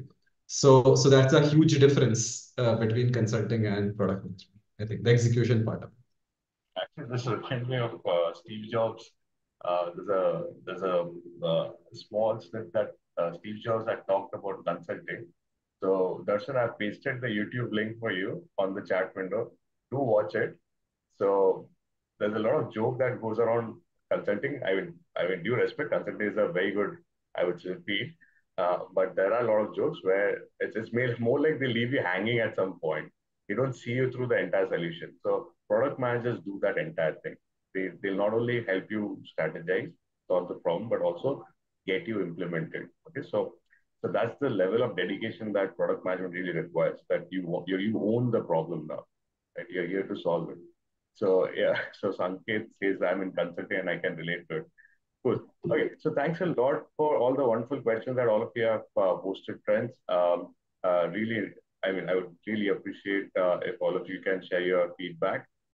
So that's a huge difference between consulting and product management. I think the execution part of it. actually, this reminds me of Steve Jobs. There's a small snip that Steve Jobs had talked about consulting. So, Darshan, I've pasted the YouTube link for you on the chat window. Do watch it. So, there's a lot of joke that goes around consulting. I mean, due respect, consulting is a very good, I would say, field. But there are a lot of jokes where it's made more like they leave you hanging at some point. They don't see you through the entire solution. So product managers do that entire thing. They'll not only help you strategize, solve the problem, but also get you implemented. Okay, so that's the level of dedication that product management really requires. That you own the problem now. Right? You're here to solve it. So yeah, so Sanket says I'm in consulting and I can relate to it. Cool. Okay, so thanks a lot for all the wonderful questions that all of you have posted, friends. Really, I mean, I would really appreciate if all of you can share your feedback